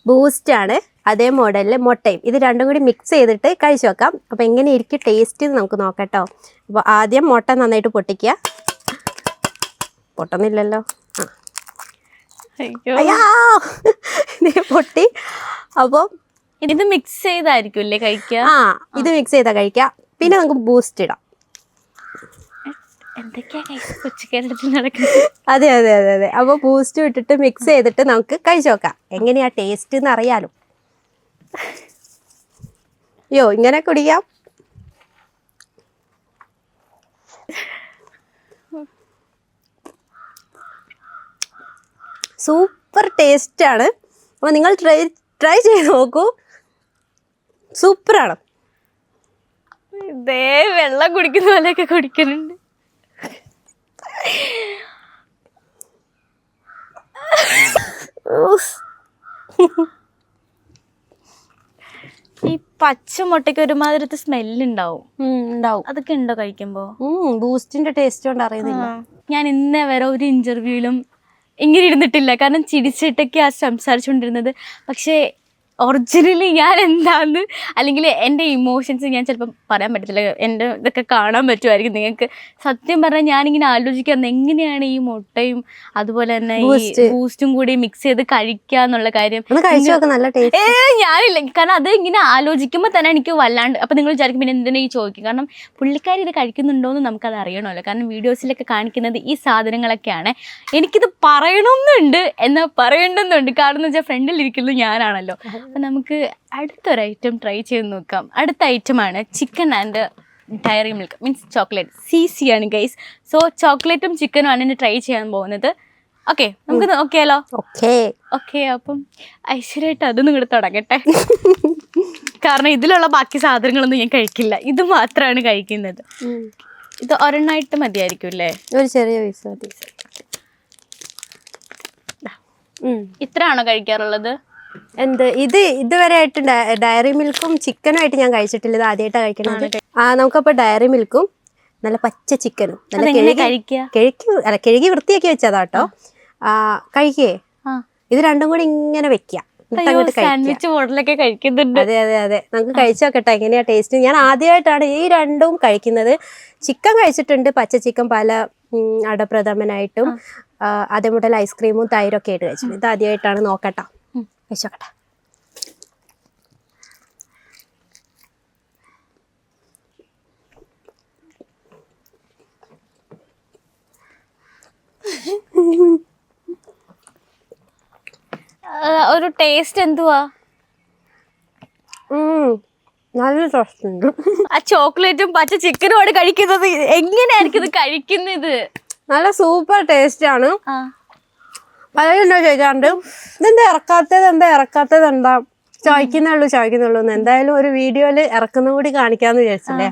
ബൂസ്റ്റാണ്, അതേ മോഡലിൽ മുട്ടയും. ഇത് രണ്ടും കൂടി മിക്സ് ചെയ്തിട്ട് കഴിച്ചു വെക്കാം. അപ്പോൾ എങ്ങനെ ഇരിക്കും ടേസ്റ്റ് നമുക്ക് നോക്കട്ടോ. അപ്പോൾ ആദ്യം മുട്ട നന്നായിട്ട് പൊട്ടിക്കുക. പൊട്ടുന്നില്ലല്ലോ, പൊട്ടി. അപ്പോൾ ഇത് മിക്സ് ചെയ്തായിരിക്കും അല്ലേ കഴിക്കുക? ഇത് മിക്സ് ചെയ്താൽ കഴിക്കാം. പിന്നെ നമുക്ക് ബൂസ്റ്റ് ഇടാം. എന്തൊക്കെയാ കൊച്ചുകേരളത്തിൽ നടക്കുന്നത്? അതെ അതെ അതെ അതെ. അപ്പോൾ ബൂസ്റ്റ് ഇട്ടിട്ട് മിക്സ് ചെയ്തിട്ട് നമുക്ക് കഴിച്ചു നോക്കാം എങ്ങനെയാ ടേസ്റ്റ് എന്ന് അറിയാലോ. അയ്യോ ഇങ്ങനെ കുടിക്കാം. സൂപ്പർ ടേസ്റ്റ് ആണ്. അപ്പോൾ നിങ്ങൾ ട്രൈ ചെയ്ത് നോക്കൂ. സൂപ്പറാണ്. ഇതേ വെള്ളം കുടിക്കുന്ന പോലെയൊക്കെ കുടിക്കുന്നുണ്ട്. ഈ പച്ചമുട്ടയ്ക്ക് ഒരുമാതിരത്തെ സ്മെല്ലുണ്ടാവും. ഉണ്ടാവും. അതൊക്കെ ഉണ്ടോ കഴിക്കുമ്പോ? ബൂസ്റ്റിന്റെ ടേസ്റ്റ് കൊണ്ട് അറിയുന്നില്ല. ഞാൻ ഇന്നേ വരെ ഒരു ഇന്റർവ്യൂവിലും ഇങ്ങനെ ഇരുന്നിട്ടില്ല. കാരണം ചിരിച്ചിട്ടൊക്കെ സംസാരിച്ചുകൊണ്ടിരുന്നത്. പക്ഷേ ഒറിജിനലി ഞാൻ എന്താന്ന് അല്ലെങ്കിൽ എൻ്റെ ഇമോഷൻസ് ഞാൻ ചിലപ്പം പറയാൻ പറ്റത്തില്ല. എൻ്റെ ഇതൊക്കെ കാണാൻ പറ്റുമായിരിക്കും നിങ്ങൾക്ക്. സത്യം പറഞ്ഞാൽ ഞാനിങ്ങനെ ആലോചിക്കാറുണ്ട് എങ്ങനെയാണ് ഈ മുട്ടയും അതുപോലെ തന്നെ ഈ ബൂസ്റ്റും കൂടി മിക്സ് ചെയ്ത് കഴിക്കുക എന്നുള്ള കാര്യം. ഞാനില്ല, കാരണം അത് ഇങ്ങനെ ആലോചിക്കുമ്പോൾ തന്നെ എനിക്ക് വല്ലാണ്ട്. അപ്പം നിങ്ങൾ വിചാരിക്കും പിന്നെ എന്തിനാ ഈ ചോദിക്കും. കാരണം പുള്ളിക്കാരി ഇത് കഴിക്കുന്നുണ്ടോ എന്ന് നമുക്കത് അറിയണമല്ലോ. കാരണം വീഡിയോസിലൊക്കെ കാണിക്കുന്നത് ഈ സാധനങ്ങളൊക്കെയാണ്. എനിക്കിത് പറയണമെന്നുണ്ട് എന്നാൽ പറയണമെന്നുണ്ട്. കാരണം എന്ന് വെച്ചാൽ ഫ്രണ്ടിലിരിക്കുന്നത് ഞാനാണല്ലോ. അപ്പം നമുക്ക് അടുത്തൊരു ഐറ്റം ട്രൈ ചെയ്ത് നോക്കാം. അടുത്ത ഐറ്റമാണ് chicken and dairy milk means chocolate. CC ആണ് ഗൈസ്. സോ ചോക്ലേറ്റും ചിക്കനും ആണ് ഇനി ട്രൈ ചെയ്യാൻ പോകുന്നത്. ഓക്കെ നമുക്ക് നോക്കിയാലോ? ഓക്കെ. അപ്പം ഐശ്വര്യമായിട്ട് അതൊന്നും ഇങ്ങോട്ട് തുടങ്ങട്ടെ. കാരണം ഇതിലുള്ള ബാക്കി സാധനങ്ങളൊന്നും ഞാൻ കഴിക്കില്ല. ഇത് മാത്രമാണ് കഴിക്കുന്നത്. ഇത് ഒരെണ്ണമായിട്ട് മതിയായിരിക്കും അല്ലേ? ഒരു ചെറിയ പീസ് മതി. ഇത്രയാണോ കഴിക്കാറുള്ളത്? എന്ത് ഇതുവരെ ആയിട്ട് ഡയറി മിൽക്കും ചിക്കനും ആയിട്ട് ഞാൻ കഴിച്ചിട്ടില്ല. ഇത് ആദ്യമായിട്ടാണ് കഴിക്കണത്. നമുക്കപ്പോൾ ഡയറി മിൽക്കും നല്ല പച്ച ചിക്കനും നല്ല കഴുകി വൃത്തിയാക്കി വെച്ചതാട്ടോ. കഴിക്കേ ഇത് രണ്ടും കൂടി ഇങ്ങനെ വെക്കാം. അതെ അതെ അതെ. നമുക്ക് കഴിച്ചു നോക്കട്ടെ എങ്ങനെയാ ടേസ്റ്റ്. ഞാൻ ആദ്യമായിട്ടാണ് ഈ രണ്ടും കഴിക്കുന്നത്. ചിക്കൻ കഴിച്ചിട്ടുണ്ട്, പച്ച ചിക്കൻ പല അടപ്രഥമനായിട്ടും അതേപോലെ ഐസ്ക്രീമും തൈരൊക്കെ ആയിട്ട് കഴിച്ചിട്ടുണ്ട്. ഇത് ആദ്യമായിട്ടാണ്. നോക്കട്ടോ, കഴിച്ചോക്കട്ടെ. ഒരു ടേസ്റ്റ് എന്തുവാ? നല്ല ടേസ്റ്റ് ഉണ്ട്. ആ ചോക്ലേറ്റും പച്ച ചിക്കനും ആണ് കഴിക്കുന്നത്. എങ്ങനെയായിരിക്കും ഇത് കഴിക്കുന്നത്? നല്ല സൂപ്പർ ടേസ്റ്റ് ആണ്. പലരും ചോദിക്കാറുണ്ട് ഇതെന്താ ഇറക്കാത്തത് എന്താ ചോദിക്കുന്നുള്ളൂ. എന്തായാലും ഒരു വീഡിയോയില് ഇറക്കുന്ന കൂടി കാണിക്കാന്ന് വിചാരിച്ചില്ലേ.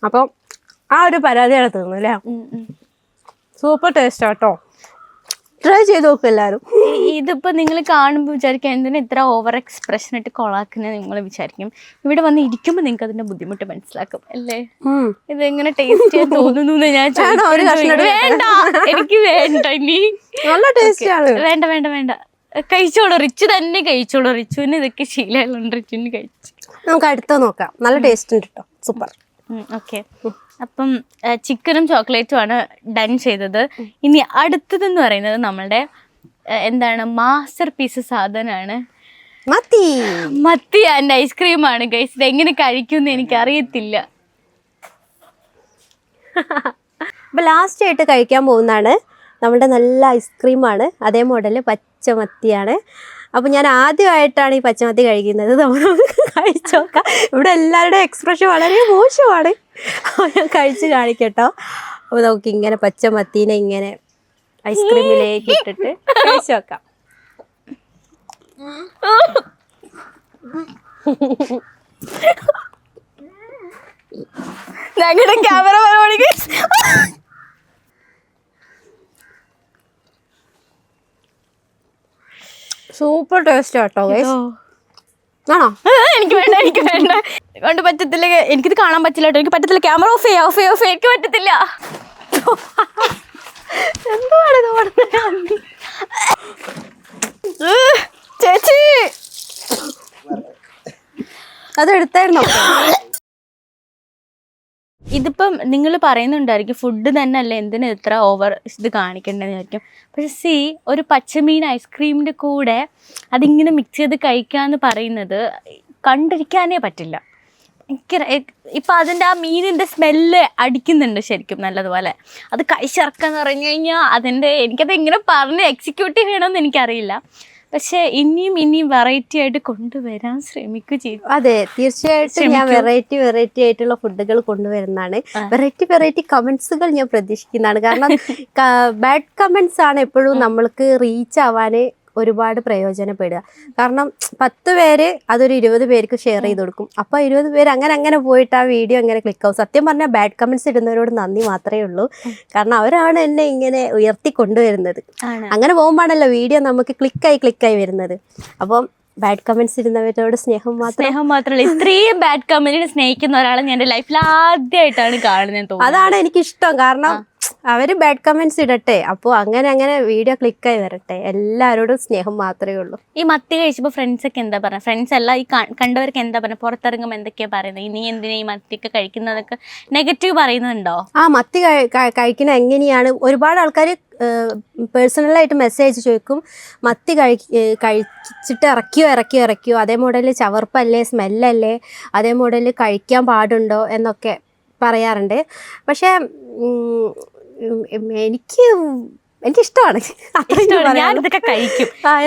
അപ്പം ആ ഒരു പരാതിയാണ് തീർന്നു അല്ലേ. സൂപ്പർ ടേസ്റ്റ് ആട്ടോ. ട്രൈ ചെയ്ത് നോക്കും എല്ലാവരും. ഇതിപ്പോൾ നിങ്ങൾ കാണുമ്പോൾ വിചാരിക്കും എന്തിനാ ഇത്ര ഓവർ എക്സ്പ്രഷൻ ഇട്ട് കൊളാക്കുന്നത് നിങ്ങൾ വിചാരിക്കും. ഇവിടെ വന്ന് ഇരിക്കുമ്പോൾ നിങ്ങൾക്ക് അതിന്റെ ബുദ്ധിമുട്ട് മനസ്സിലാക്കും അല്ലേ. ഇത് എങ്ങനെ ടേസ്റ്റ് ചെയ്യാൻ തോന്നുന്നു ഞാൻ വേണ്ട, എനിക്ക് വേണ്ട. ഇനി നല്ല ടേസ്റ്റ് ആണ്. വേണ്ട കഴിച്ചോളൂ. റിച്ചു തന്നെ കഴിച്ചോളൂ. റിച്ചുവിന് ഇതൊക്കെ ശീലമുണ്ട്. റിച്ചുവിന് കഴിച്ചു. നമുക്ക് അടുത്ത നോക്കാം. നല്ല ടേസ്റ്റ് ഉണ്ട് കേട്ടോ. സൂപ്പർ. ഓക്കെ. അപ്പം ചിക്കനും ചോക്ലേറ്റും ആണ് ഡൺ ചെയ്തത്. ഇനി അടുത്തതെന്ന് പറയുന്നത് നമ്മളുടെ എന്താണ് മാസ്റ്റർ പീസ് സാധനമാണ്. മത്തി ആൻഡ് ഐസ്ക്രീമാണ് ഗൈസ്. ഇത് എങ്ങനെ കഴിക്കുമെന്ന് എനിക്കറിയത്തില്ല. അപ്പം ലാസ്റ്റ് ആയിട്ട് കഴിക്കാൻ പോകുന്നതാണ് നമ്മളുടെ നല്ല ഐസ്ക്രീമാണ്. അതേ മോഡല് പച്ചമത്തിയാണ്. അപ്പം ഞാൻ ആദ്യമായിട്ടാണ് ഈ പച്ചമത്തി കഴിക്കുന്നത്. നമ്മൾ കഴിച്ചു നോക്കാം. ഇവിടെ എല്ലാവരുടെയും എക്സ്പ്രഷൻ വളരെ മോശമാണ്. ഞാൻ കഴിച്ച് കാണിക്കട്ടോ. അപ്പോൾ നമുക്ക് ഇങ്ങനെ പച്ചമത്തീനെ ഇങ്ങനെ ഐസ്ക്രീമിലേക്ക് ഇട്ടിട്ട് കഴിച്ചു നോക്കാം. ഞങ്ങളുടെ ക്യാമറ സൂപ്പർ ടേസ്റ്റ് കേട്ടോ. ആണോ? എനിക്ക് വേണ്ട കൊണ്ട് പറ്റത്തില്ല. എനിക്കിത് കാണാൻ പറ്റില്ല കേട്ടോ. എനിക്ക് പറ്റത്തില്ല. ക്യാമറ ഓഫ് ചെയ്യാം. എനിക്ക് പറ്റത്തില്ല. എന്തുവാണ് ഇത്? ചേച്ചി അതെടുത്തായിരുന്നോ? ഇതിപ്പം നിങ്ങൾ പറയുന്നുണ്ടായിരിക്കും ഫുഡ് തന്നെ അല്ലേ എന്തിനാ ഇത്ര ഓവർ ഇത് കാണിക്കേണ്ടതെന്നായിരിക്കും. പക്ഷെ ഒരു പച്ചമീൻ ഐസ്ക്രീമിൻ്റെ കൂടെ അതിങ്ങനെ മിക്സ് ചെയ്ത് കഴിക്കാമെന്ന് പറയുന്നത് കണ്ടിരിക്കാനേ പറ്റില്ല. ഭയങ്കര ഇപ്പൊ അതിന്റെ ആ മീനിന്റെ സ്മെല്ല് അടിക്കുന്നുണ്ട് ശരിക്കും നല്ലതുപോലെ. അത് കഴിച്ചിറക്കാന്ന് പറഞ്ഞു കഴിഞ്ഞാൽ എനിക്കത് എങ്ങനെ പറഞ്ഞ് എക്സിക്യൂട്ട് ചെയ്യണമെന്ന് എനിക്കറിയില്ല. പക്ഷെ ഇനിയും വെറൈറ്റി ആയിട്ട് കൊണ്ടുവരാൻ ശ്രമിക്കുക ചെയ്യും. അതെ, തീർച്ചയായിട്ടും ഞാൻ വെറൈറ്റി ആയിട്ടുള്ള ഫുഡുകൾ കൊണ്ടുവരുന്നതാണ്. വെറൈറ്റി കമന്റ്സുകൾ ഞാൻ പ്രതീക്ഷിക്കുന്നതാണ്. കാരണം ബാഡ് കമന്റ്സ് ആണ് എപ്പോഴും നമ്മൾക്ക് റീച്ച് ആവാന് ഒരുപാട് പ്രയോജനപ്പെടുക. കാരണം 10 പേര് അതൊരു 20 പേർക്ക് ഷെയർ ചെയ്ത് കൊടുക്കും. അപ്പോൾ 20 പേര് അങ്ങനെ പോയിട്ട് ആ വീഡിയോ അങ്ങനെ ക്ലിക്ക് ആവും. സത്യം പറഞ്ഞാൽ ബാഡ് കമന്റ്സ് ഇടുന്നവരോട് നന്ദി മാത്രമേ ഉള്ളൂ. കാരണം അവരാണ് എന്നെ ഇങ്ങനെ ഉയർത്തി കൊണ്ടുവരുന്നത്. അങ്ങനെ പോകുമ്പോഴാണല്ലോ വീഡിയോ നമുക്ക് ക്ലിക്കായി വരുന്നത്. അപ്പം ബാഡ് കമന്റ്സ് ഇടുന്നവരോട് സ്നേഹം മാത്രമല്ല, ഇത്രയും ബാഡ് കമന്റിനെ സ്നേഹിക്കുന്ന ഒരാളെ ഞാൻ എൻ്റെ ലൈഫിൽ ആദ്യമായിട്ടാണ് കാണുന്നത്. അതാണ് എനിക്കിഷ്ടം. കാരണം അവര് ബാഡ് കമന്റ്സ് ഇടട്ടെ, അപ്പോൾ അങ്ങനെ വീഡിയോ ക്ലിക്കായി വരട്ടെ. എല്ലാവരോടും സ്നേഹം മാത്രമേ ഉള്ളൂ. ഈ മത്തി കഴിച്ചപ്പോൾ ഫ്രണ്ട്സ് ഒക്കെ എന്താ പറയുക? ഫ്രണ്ട്സ് അല്ല, ഈ കണ്ടവർക്ക് എന്താ പറയുക? പുറത്തിറങ്ങുമ്പോൾ എന്തൊക്കെയാ പറയുന്നത്? നീ എന്തിനാ ഈ മത്തിയൊക്കെ കഴിക്കുന്നതൊക്കെ നെഗറ്റീവ് പറയുന്നുണ്ടോ? മത്തി കഴിക്കുന്ന എങ്ങനെയാണ്? ഒരുപാട് ആൾക്കാർ പേഴ്സണലായിട്ട് മെസ്സേജ് ചോദിക്കും, മത്തി കഴിച്ചിട്ട് ഇറക്കിയോ, അതേ മോഡല് ചവർപ്പല്ലേ, സ്മെല്ലല്ലേ, അതേ മോഡല് കഴിക്കാൻ പാടുണ്ടോ എന്നൊക്കെ പറയാറുണ്ട്. പക്ഷേ എനിക്കിഷ്ടമാണ്.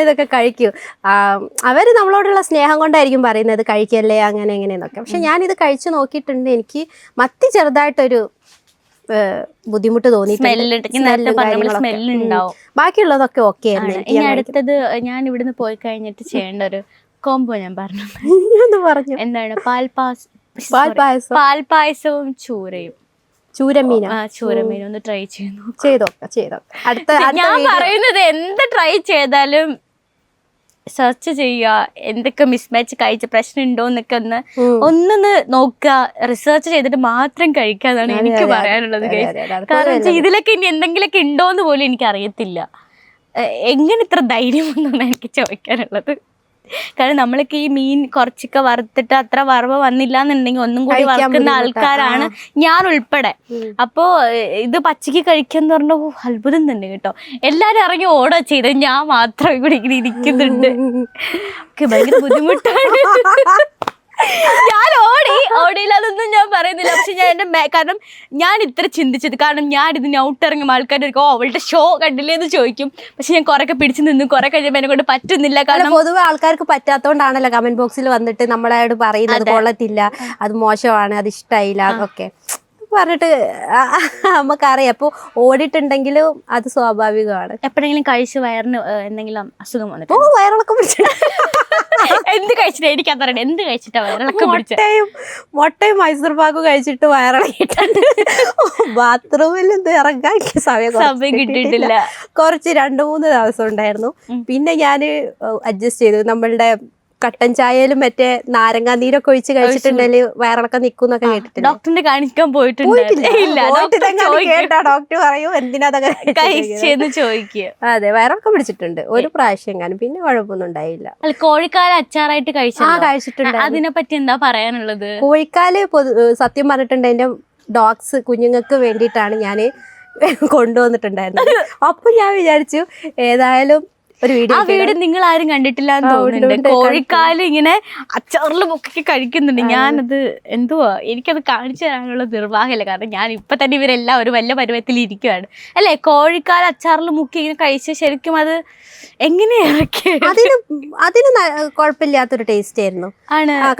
ഇതൊക്കെ കഴിക്കും. അവര് നമ്മളോടുള്ള സ്നേഹം കൊണ്ടായിരിക്കും പറയുന്നത് കഴിക്കല്ലേ അങ്ങനെ എങ്ങനെയെന്നൊക്കെ. പക്ഷെ ഞാനിത് കഴിച്ചു നോക്കിയിട്ടുണ്ട്. എനിക്ക് മത്തി ചെറുതായിട്ടൊരു ബുദ്ധിമുട്ട് തോന്നിയിട്ടുണ്ട്. ബാക്കിയുള്ളതൊക്കെ ഓക്കെ ആയിരുന്നു. ഇനി അടുത്തത് ഞാൻ ഇവിടുന്ന് പോയി കഴിഞ്ഞിട്ട് ചെയ്യേണ്ട ഒരു കോംബോ ഞാൻ പറഞ്ഞു. എന്താണ്? പാൽപായസവും ചൂരമീനും ഒന്ന് ട്രൈ ചെയ്തോ. ഞാൻ പറയുന്നത് എന്ത് ട്രൈ ചെയ്താലും സെർച്ച് ചെയ്യുക, എന്തൊക്കെ മിസ്മാച്ച് കഴിച്ച പ്രശ്നം ഉണ്ടോ എന്നൊക്കെ ഒന്നൊന്ന് നോക്കുക. റിസർച്ച് ചെയ്തിട്ട് മാത്രം കഴിക്കാന്നാണ് എനിക്ക് പറയാനുള്ളത്. കാരണം ഇതിലൊക്കെ ഇനി എന്തെങ്കിലുമൊക്കെ ഉണ്ടോന്ന് പോലും എനിക്ക് അറിയത്തില്ല. എങ്ങനെ ഇത്ര ധൈര്യം എന്നാണ് എനിക്ക് ചോദിക്കാനുള്ളത്. കാരണം നമ്മളൊക്കെ ഈ മീൻ കുറച്ചൊക്കെ വറുത്തിട്ട് അത്ര വറവ് വന്നില്ല എന്നുണ്ടെങ്കിൽ ഒന്നും കൂടി വറുക്കുന്ന ആൾക്കാരാണ് ഞാൻ ഉൾപ്പെടെ. അപ്പോ ഇത് പച്ചക്ക് കഴിക്കാന്ന് പറഞ്ഞ അത്ഭുതം തന്നെ കേട്ടോ. എല്ലാരും ഇറങ്ങി ഓടാ ചെയ്ത്, ഞാൻ മാത്രം കൂടി ഇങ്ങനെ ഇരിക്കുന്നുണ്ട്. ഭയങ്കര ബുദ്ധിമുട്ടാണ്. ഞാൻ ഓടിയില്ല അതൊന്നും ഞാൻ പറയുന്നില്ല. പക്ഷെ ഞാൻ കാരണം ഞാൻ ഇത്ര ചിന്തിച്ചത്, കാരണം ഞാൻ ഇതിന് ഔട്ടിറങ്ങും ആൾക്കാർ അവളുടെ ഷോ കണ്ടില്ലേ എന്ന് ചോദിക്കും. പക്ഷെ ഞാൻ കുറെ പിടിച്ചു നിന്നു, കുറെ കഴിയുമ്പോൾ എന്നെ കൊണ്ട് പറ്റുന്നില്ല. കാരണം പൊതുവെ ആൾക്കാർക്ക് പറ്റാത്തോണ്ടാണല്ലോ കമന്റ് ബോക്സിൽ വന്നിട്ട് നമ്മളോട് പറയുന്നത് കൊള്ളത്തില്ല, അത് മോശമാണ്, അത് ഇഷ്ടമായില്ല ഒക്കെ പറഞ്ഞിട്ട് നമുക്കറിയാം. അപ്പോൾ ഓടിയിട്ടുണ്ടെങ്കിലും അത് സ്വാഭാവികമാണ്. എപ്പോഴെങ്കിലും കഴിച്ച് വയറിന് എന്തെങ്കിലും അസുഖം വന്നിട്ട് വയറിളക്കം പിടിച്ചു എന്ത് കഴിച്ചിട്ട് എനിക്കറിയാം. എന്ത് കഴിച്ചിട്ടാ വയറിളക്കം? മുട്ടയും മൈസൂർ പാക്കും കഴിച്ചിട്ട് വയറിളക്കിയിട്ടുണ്ട്. ബാത്റൂമിൽ ഇറങ്ങാൻ സമയം കിട്ടിയിട്ടില്ല. കുറച്ച് 2-3 ദിവസം ഉണ്ടായിരുന്നു. പിന്നെ ഞാൻ അഡ്ജസ്റ്റ് ചെയ്തു. നമ്മളുടെ കട്ടൻ ചായയിലും മറ്റേ നാരങ്ങാ നീരൊക്കെ ഒഴിച്ച് കഴിച്ചിട്ടുണ്ടെങ്കിൽ വയറിളക്കം നിൽക്കുന്നൊക്കെ കേട്ടിട്ടുണ്ട്. ഡോക്ടറിനെ കാണിക്കാൻ പോയിട്ടില്ല. ഡോക്ടർ പറയും എന്തിനാ ചോദിക്കുക. അതെ, വയറിളക്കം പിടിച്ചിട്ടുണ്ട് ഒരു പ്രാവശ്യം കാണും. പിന്നെ കുഴപ്പമൊന്നും ഉണ്ടായില്ല. കോഴിക്കാല് അച്ചാറായിട്ട് കഴിച്ചിട്ടുണ്ട്. അതിനെ പറ്റി എന്താ പറയാനുള്ളത്? കോഴിക്കാല് സത്യം പറഞ്ഞിട്ടുണ്ട് എന്റെ ഡോഗ്സ് കുഞ്ഞുങ്ങൾക്ക് വേണ്ടിയിട്ടാണ് ഞാൻ കൊണ്ടുവന്നിട്ടുണ്ടായിരുന്നത്. അപ്പൊ ഞാൻ വിചാരിച്ചു ഏതായാലും ആ വീട് നിങ്ങൾ ആരും കണ്ടിട്ടില്ല എന്ന് തോന്നുന്നുണ്ട്. കോഴിക്കാല് ഇങ്ങനെ അച്ചാറിൽ മുക്കി കഴിക്കുന്നുണ്ട്. ഞാനത് എന്തുവാ, എനിക്കത് കാണിച്ചു തരാനുള്ള നിർവാഹമില്ല. കാരണം ഞാൻ ഇപ്പൊ തന്നെ ഇവരെല്ലാം ഒരു വലിയ പരുവത്തിൽ ഇരിക്കുകയാണ് അല്ലേ. കോഴിക്കാല് അച്ചാറിൽ മുക്കി ഇങ്ങനെ കഴിച്ച് ശരിക്കും അത് എങ്ങനെയാ ഇറക്കി? അതിന് കുഴപ്പമില്ലാത്തൊരു ടേസ്റ്റ് ആയിരുന്നു.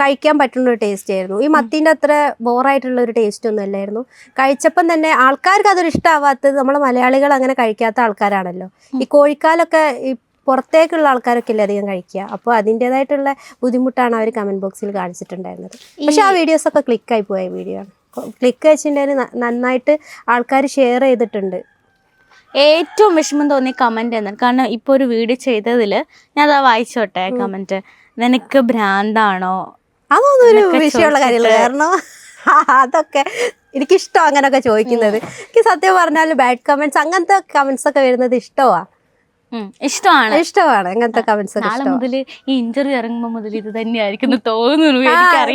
കഴിക്കാൻ പറ്റുന്ന ഒരു ടേസ്റ്റ് ആയിരുന്നു. ഈ മത്തിന്റെ അത്ര ബോറായിട്ടുള്ള ഒരു ടേസ്റ്റ് ഒന്നും അല്ലായിരുന്നു. കഴിച്ചപ്പം തന്നെ ആൾക്കാർക്ക് അതൊരു ഇഷ്ടമാവാത്തത് നമ്മളെ മലയാളികൾ അങ്ങനെ കഴിക്കാത്ത ആൾക്കാരാണല്ലോ. ഈ കോഴിക്കാലൊക്കെ പുറത്തേക്കുള്ള ആൾക്കാരൊക്കെ അല്ലേ അധികം കഴിക്കുക. അപ്പോൾ അതിൻ്റെതായിട്ടുള്ള ബുദ്ധിമുട്ടാണ് അവർ കമന്റ് ബോക്സിൽ കാണിച്ചിട്ടുണ്ടായിരുന്നത്. പക്ഷെ ആ വീഡിയോസൊക്കെ ക്ലിക്കായി പോയ വീഡിയോ ആണ്. ക്ലിക്ക് വെച്ചിട്ടുണ്ടെങ്കിൽ നന്നായിട്ട് ആൾക്കാർ ഷെയർ ചെയ്തിട്ടുണ്ട്. ഏറ്റവും വിഷമം തോന്നിയ കമന്റ് എന്നാണ്, കാരണം ഇപ്പോൾ ഒരു വീഡിയോ ചെയ്തതിൽ ഞാൻ അതാ വായിച്ചോട്ടെ കമന്റ്. നിനക്ക് ഭ്രാന്താണോ? അതൊന്നും ഒരു വിഷയമുള്ള കാര്യമില്ല. കാരണം അതൊക്കെ എനിക്കിഷ്ടം അങ്ങനെയൊക്കെ ചോദിക്കുന്നത്. എനിക്ക് സത്യം പറഞ്ഞാൽ ബാഡ് കമന്റ്സ് അങ്ങനത്തെ കമന്റ്സ് ഒക്കെ വരുന്നത് ഇഷ്ടമാണ്. അങ്ങനത്തെ കമന്റ്സ് ഒക്കെ. നാളെ മുതൽ ഈ ഇന്റർവ്യൂ ഇറങ്ങുമ്പോൾ മുതൽ ഇത് തന്നെയായിരിക്കും തോന്നുന്നു.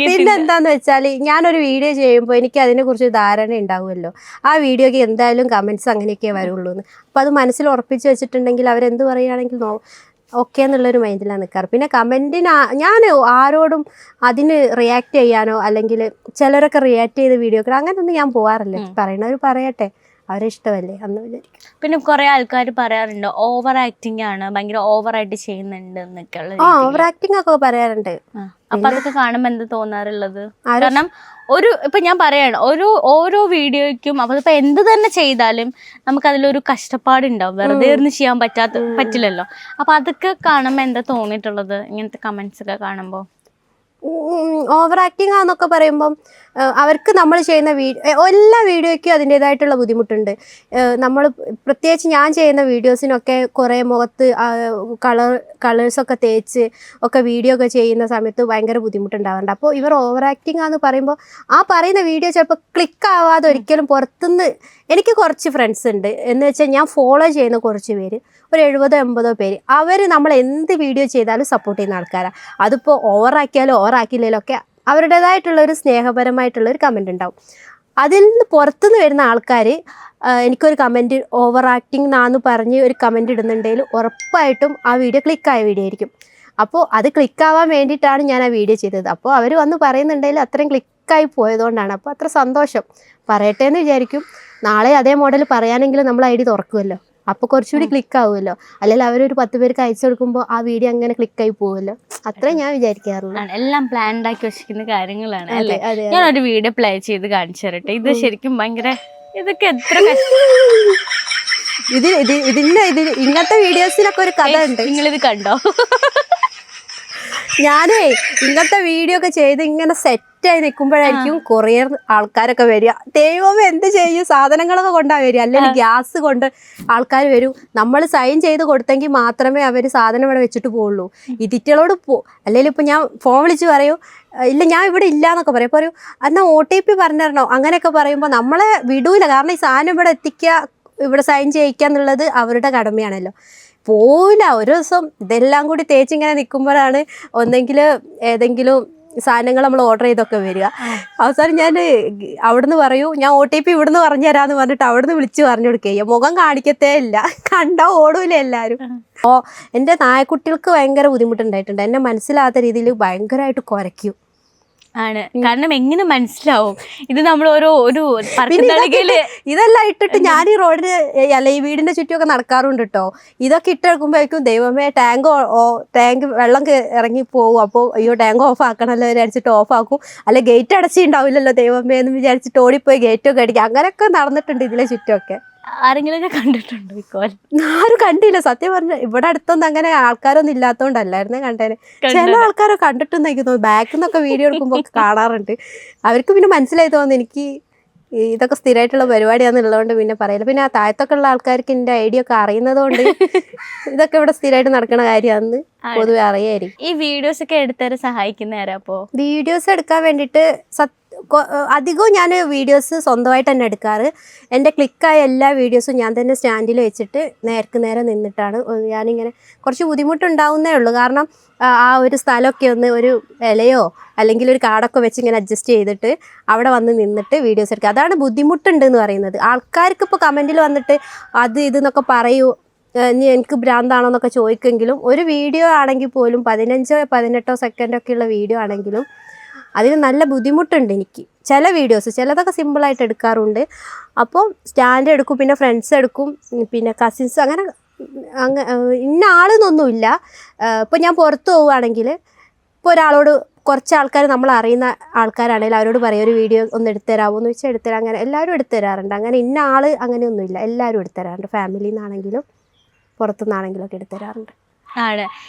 പിന്നെ എന്താന്ന് വെച്ചാൽ ഞാനൊരു വീഡിയോ ചെയ്യുമ്പോൾ എനിക്ക് അതിനെ കുറിച്ച് ധാരണ ഉണ്ടാവുമല്ലോ. ആ വീഡിയോക്ക് എന്തായാലും കമന്റ്സ് അങ്ങനെയൊക്കെ വരുള്ളൂ എന്ന്. അപ്പൊ അത് മനസ്സിൽ ഉറപ്പിച്ച് വെച്ചിട്ടുണ്ടെങ്കിൽ അവരെന്ത് പറയുകയാണെങ്കിൽ ഓക്കെ എന്നുള്ളൊരു മൈൻഡിലാണ് നിൽക്കാറ്. പിന്നെ കമൻറ്റിന് ഞാൻ ആരോടും അതിന് റിയാക്ട് ചെയ്യാനോ അല്ലെങ്കിൽ ചിലരൊക്കെ റിയാക്ട് ചെയ്ത വീഡിയോകൾ അങ്ങനെയൊന്നും ഞാൻ പോകാറില്ല. പറയണവർ പറയട്ടെ, അവരെ ഇഷ്ടമല്ലേ അന്ന് വിചാരിക്കും. പിന്നെ കുറെ ആൾക്കാർ പറയാറുണ്ട് ഓവർ ആക്ടിങ് ആണ്, ഭയങ്കര ഓവറായിട്ട് ചെയ്യുന്നുണ്ട് എന്നൊക്കെയുള്ള. ഓവർ ആക്ടിങ് ഒക്കെ പറയാറുണ്ട്. അപ്പൊ അതൊക്കെ കാണുമ്പോ എന്താ തോന്നാറുള്ളത്? കാരണം ഇപ്പൊ ഞാൻ പറയാണ് ഓരോ വീഡിയോയ്ക്കും അപ്പൊ എന്ത് തന്നെ ചെയ്താലും നമുക്ക് അതിലൊരു കഷ്ടപ്പാടുണ്ടാവും, വെറുതെ ഇരുന്ന് ചെയ്യാൻ പറ്റില്ലല്ലോ. അപ്പൊ അതൊക്കെ കാണുമ്പോ എന്താ തോന്നിയിട്ടുള്ളത് ഇങ്ങനത്തെ കമന്റ്സ് ഒക്കെ കാണുമ്പോ? ഓവർ ആക്ടിങ് ആണെന്നൊക്കെ പറയുമ്പം അവർക്ക് നമ്മൾ ചെയ്യുന്ന എല്ലാ വീഡിയോയ്ക്കും അതിൻ്റെതായിട്ടുള്ള ബുദ്ധിമുട്ടുണ്ട്. നമ്മൾ പ്രത്യേകിച്ച് ഞാൻ ചെയ്യുന്ന വീഡിയോസിനൊക്കെ കുറേ മുഖത്ത് കളേഴ്സൊക്കെ തേച്ച് ഒക്കെ വീഡിയോ ഒക്കെ ചെയ്യുന്ന സമയത്ത് ഭയങ്കര ബുദ്ധിമുട്ടുണ്ടാവാറുണ്ട്. അപ്പോൾ ഇവർ ഓവർ ആക്ടിങ് ആണെന്ന് പറയുമ്പോൾ ആ പറയുന്ന വീഡിയോ ചിലപ്പോൾ ക്ലിക്ക് ആവാതെ ഒരിക്കലും പുറത്തുനിന്ന്. എനിക്ക് കുറച്ച് ഫ്രണ്ട്സ് ഉണ്ട് എന്ന് വെച്ചാൽ ഞാൻ ഫോളോ ചെയ്യുന്ന കുറച്ച് പേര്, ഒരു 70-80 പേര്. അവർ നമ്മൾ എന്ത് വീഡിയോ ചെയ്താലും സപ്പോർട്ട് ചെയ്യുന്ന ആൾക്കാരാണ്. അതിപ്പോൾ ഓവറാക്കിയാലും ഓവറാക്കിയില്ലെങ്കിലും ഒക്കെ അവരുടേതായിട്ടുള്ളൊരു സ്നേഹപരമായിട്ടുള്ളൊരു കമൻ്റ് ഉണ്ടാവും. അതിൽ നിന്ന് പുറത്തുനിന്ന് വരുന്ന ആൾക്കാർ എനിക്കൊരു കമൻറ്റ് ഓവർ ആക്ടിങ് എന്നാന്ന് പറഞ്ഞ് ഒരു കമൻറ്റ് ഇടുന്നുണ്ടെങ്കിൽ ഉറപ്പായിട്ടും ആ വീഡിയോ ക്ലിക്കായ വീഡിയോ ആയിരിക്കും. അപ്പോൾ അത് ക്ലിക്കാവാൻ വേണ്ടിയിട്ടാണ് ഞാൻ ആ വീഡിയോ ചെയ്തത്. അപ്പോൾ അവർ വന്ന് പറയുന്നുണ്ടെങ്കിൽ അത്രയും ക്ലിക്കായി പോയതുകൊണ്ടാണ്. അപ്പോൾ അത്ര സന്തോഷം, പറയട്ടെ എന്ന് വിചാരിക്കും. നാളെ അതേ മോഡൽ പറയാനെങ്കിലും നമ്മൾ ഐ ഡി തുറക്കുമല്ലോ, അപ്പോൾ കുറച്ചുകൂടി ക്ലിക്ക് ആവുമല്ലോ. അല്ലെങ്കിൽ അവരൊരു 10 പേർക്ക് അയച്ചു കൊടുക്കുമ്പോൾ ആ വീഡിയോ അങ്ങനെ ക്ലിക്കായി പോകുമല്ലോ. അത്രയും ഞാൻ വിചാരിക്കാറുള്ളൂ. എല്ലാം പ്ലാൻഡ് ആക്കി വെച്ചിരിക്കുന്ന കാര്യങ്ങളാണ് അല്ലേ? ഞാനൊരു വീഡിയോ പ്ലേ ചെയ്ത് കാണിച്ചു തരട്ടെ. ഇത് ശരിക്കും ഭയങ്കര, ഇതൊക്കെ എത്ര ഇങ്ങനത്തെ വീഡിയോസിനൊക്കെ ഒരു കഥ ഉണ്ട്. നിങ്ങളിത് കണ്ടോ? ഞാനേ ഇങ്ങനത്തെ വീഡിയോ ഒക്കെ ചെയ്ത് ഇങ്ങനെ സെറ്റായി നിൽക്കുമ്പോഴായിരിക്കും കൊറിയർ ആൾക്കാരൊക്കെ വരിക. ദൈവമേ എന്ത് ചെയ്യും, സാധനങ്ങളൊക്കെ കൊണ്ടാണ് വരിക. അല്ലെങ്കിൽ ഗ്യാസ് കൊണ്ട് ആൾക്കാർ വരും. നമ്മൾ സൈൻ ചെയ്ത് കൊടുത്തെങ്കിൽ മാത്രമേ അവർ സാധനം ഇവിടെ വെച്ചിട്ട് പോവുള്ളൂ. ഇതിറ്റകളോട് അല്ലെങ്കിൽ ഇപ്പം ഞാൻ ഫോൺ വിളിച്ച് പറയും, ഇല്ല ഞാൻ ഇവിടെ ഇല്ല എന്നൊക്കെ പറയും. എന്നാൽ OTP പറഞ്ഞു തരണോ അങ്ങനെയൊക്കെ പറയുമ്പോൾ നമ്മളെ വിടൂല. കാരണം ഈ സാധനം ഇവിടെ എത്തിക്കുക, ഇവിടെ സൈൻ ചെയ്യിക്കുക എന്നുള്ളത് അവരുടെ കടമയാണല്ലോ. പോവില്ല. ഒരു ദിവസം ഇതെല്ലാം കൂടി തേച്ചിങ്ങനെ നിൽക്കുമ്പോഴാണ് ഒന്നെങ്കിൽ ഏതെങ്കിലും സാധനങ്ങൾ നമ്മൾ ഓർഡർ ചെയ്തൊക്കെ വരിക. അവസാനം ഞാൻ അവിടുന്ന് പറയൂ, ഞാൻ OTP ഇവിടുന്ന് പറഞ്ഞു തരാമെന്ന് പറഞ്ഞിട്ട് അവിടുന്ന് വിളിച്ച് പറഞ്ഞു കൊടുക്കുക. മുഖം കാണിക്കത്തേ ഇല്ല, കണ്ടാൽ ഓടൂല എല്ലാവരും. അപ്പോൾ എൻ്റെ നായക്കുട്ടികൾക്ക് ഭയങ്കര ബുദ്ധിമുട്ടുണ്ടായിട്ടുണ്ട്. എന്നെ മനസ്സിലാത്ത രീതിയിൽ ഭയങ്കരമായിട്ട് കുരയ്ക്കും. ആണ്, കാരണം എങ്ങനെ മനസ്സിലാവും ഇത് നമ്മൾ ഇതെല്ലാം ഇട്ടിട്ട് ഞാൻ ഈ റോഡിന് അല്ല ഈ വീടിന്റെ ചുറ്റുമൊക്കെ നടക്കാറുണ്ട് കേട്ടോ. ഇതൊക്കെ ഇട്ടെടുക്കുമ്പോഴേക്കും ദൈവമേ ടാങ്ക് വെള്ളം ഇറങ്ങി പോകും. അപ്പോൾ അയ്യോ ടാങ്ക് ഓഫ് ആക്കണമല്ലോ വിചാരിച്ചിട്ട് ഓഫ് ആക്കും. അല്ലെ ഗേറ്റ് അടച്ചിട്ടുണ്ടാവില്ലല്ലോ ദൈവമേ എന്ന് വിചാരിച്ചിട്ട് ഓടിപ്പോയി ഗേറ്റൊക്കെ അടിക്കും. അങ്ങനെയൊക്കെ നടന്നിട്ടുണ്ട് ഇതിലെ ചുറ്റുമൊക്കെ. ആരെങ്കിലും കണ്ടിട്ടുണ്ടോ? ആരും കണ്ടില്ല സത്യം പറഞ്ഞ. ഇവിടെ അടുത്തൊന്നും അങ്ങനെ ആൾക്കാരൊന്നും ഇല്ലാത്തതുകൊണ്ടല്ലായിരുന്നേ കണ്ടേനെ. ചില ആൾക്കാരെ കണ്ടിട്ടുണ്ടെങ്കിൽ തോന്നുന്നു, ബാക്കിൽ നിന്നൊക്കെ വീഡിയോ എടുക്കുമ്പോൾ കാണാറുണ്ട്. അവർക്ക് പിന്നെ മനസ്സിലായി തോന്നുന്നു എനിക്ക് ഇതൊക്കെ സ്ഥിരമായിട്ടുള്ള പരിപാടിയാണെന്നുള്ളതുകൊണ്ട് പിന്നെ പറയില്ല. പിന്നെ ആ താഴത്തൊക്കെ ഉള്ള ആൾക്കാർക്ക് എൻ്റെ ഐഡിയ ഒക്കെ അറിയുന്നത് കൊണ്ട് ഇതൊക്കെ ഇവിടെ സ്ഥിരമായിട്ട് നടക്കുന്ന കാര്യമാണെന്ന് പൊതുവെ അറിയായിരിക്കും. ഈ വീഡിയോസ് ഒക്കെ എടുത്തവരെ സഹായിക്കുന്നവരാ? അപ്പോൾ വീഡിയോസ് എടുക്കാൻ വേണ്ടിയിട്ട് അധികവും ഞാൻ വീഡിയോസ് സ്വന്തമായിട്ട് തന്നെ എടുക്കാറ്. എൻ്റെ ക്ലിക്കായ എല്ലാ വീഡിയോസും ഞാൻ തന്നെ സ്റ്റാൻഡിൽ വെച്ചിട്ട് നേരെ നിന്നിട്ടാണ്. ഞാനിങ്ങനെ കുറച്ച് ബുദ്ധിമുട്ടുണ്ടാവുന്നേ ഉള്ളൂ. കാരണം ആ ഒരു സ്ഥലമൊക്കെ ഒന്ന് ഒരു ഇലയോ അല്ലെങ്കിൽ ഒരു കാടൊക്കെ വെച്ച് ഇങ്ങനെ അഡ്ജസ്റ്റ് ചെയ്തിട്ട് അവിടെ വന്ന് നിന്നിട്ട് വീഡിയോസ് എടുക്കുക. അതാണ് ബുദ്ധിമുട്ടുണ്ടെന്ന് പറയുന്നത്. ആൾക്കാർക്ക് ഇപ്പോൾ കമൻറ്റിൽ വന്നിട്ട് അത് ഇതെന്നൊക്കെ പറയൂ, എനിക്ക് ഭ്രാന്താണോ എന്നൊക്കെ ചോദിക്കുമെങ്കിലും ഒരു വീഡിയോ ആണെങ്കിൽ പോലും 15-18 സെക്കൻഡൊക്കെയുള്ള വീഡിയോ ആണെങ്കിലും അതിന് നല്ല ബുദ്ധിമുട്ടുണ്ട് എനിക്ക്. ചില വീഡിയോസ് ചിലതൊക്കെ സിമ്പിളായിട്ട് എടുക്കാറുണ്ട്. അപ്പോൾ സ്റ്റാൻഡ് എടുക്കും, പിന്നെ ഫ്രണ്ട്സ് എടുക്കും, പിന്നെ കസിൻസ്, അങ്ങനെ ഇന്ന ആളെന്നൊന്നുമില്ല. ഇപ്പോൾ ഞാൻ പുറത്ത് പോവുകയാണെങ്കിൽ ഇപ്പോൾ ഒരാളോട് കുറച്ച് ആൾക്കാർ നമ്മൾ അറിയുന്ന ആൾക്കാരാണെങ്കിൽ അവരോട് പറയും ഒരു വീഡിയോ ഒന്ന് എടുത്തു തരാമോ എന്ന് വെച്ചാൽ എടുത്തുതരാം. അങ്ങനെ എല്ലാവരും എടുത്തു തരാറുണ്ട്. അങ്ങനെ ഇന്ന ആൾ അങ്ങനെയൊന്നുമില്ല, എല്ലാവരും എടുത്തു തരാറുണ്ട്. ഫാമിലിയിൽ നിന്നാണെങ്കിലും പുറത്തുനിന്നാണെങ്കിലും ഒക്കെ എടുത്തു തരാറുണ്ട്. ആണ്.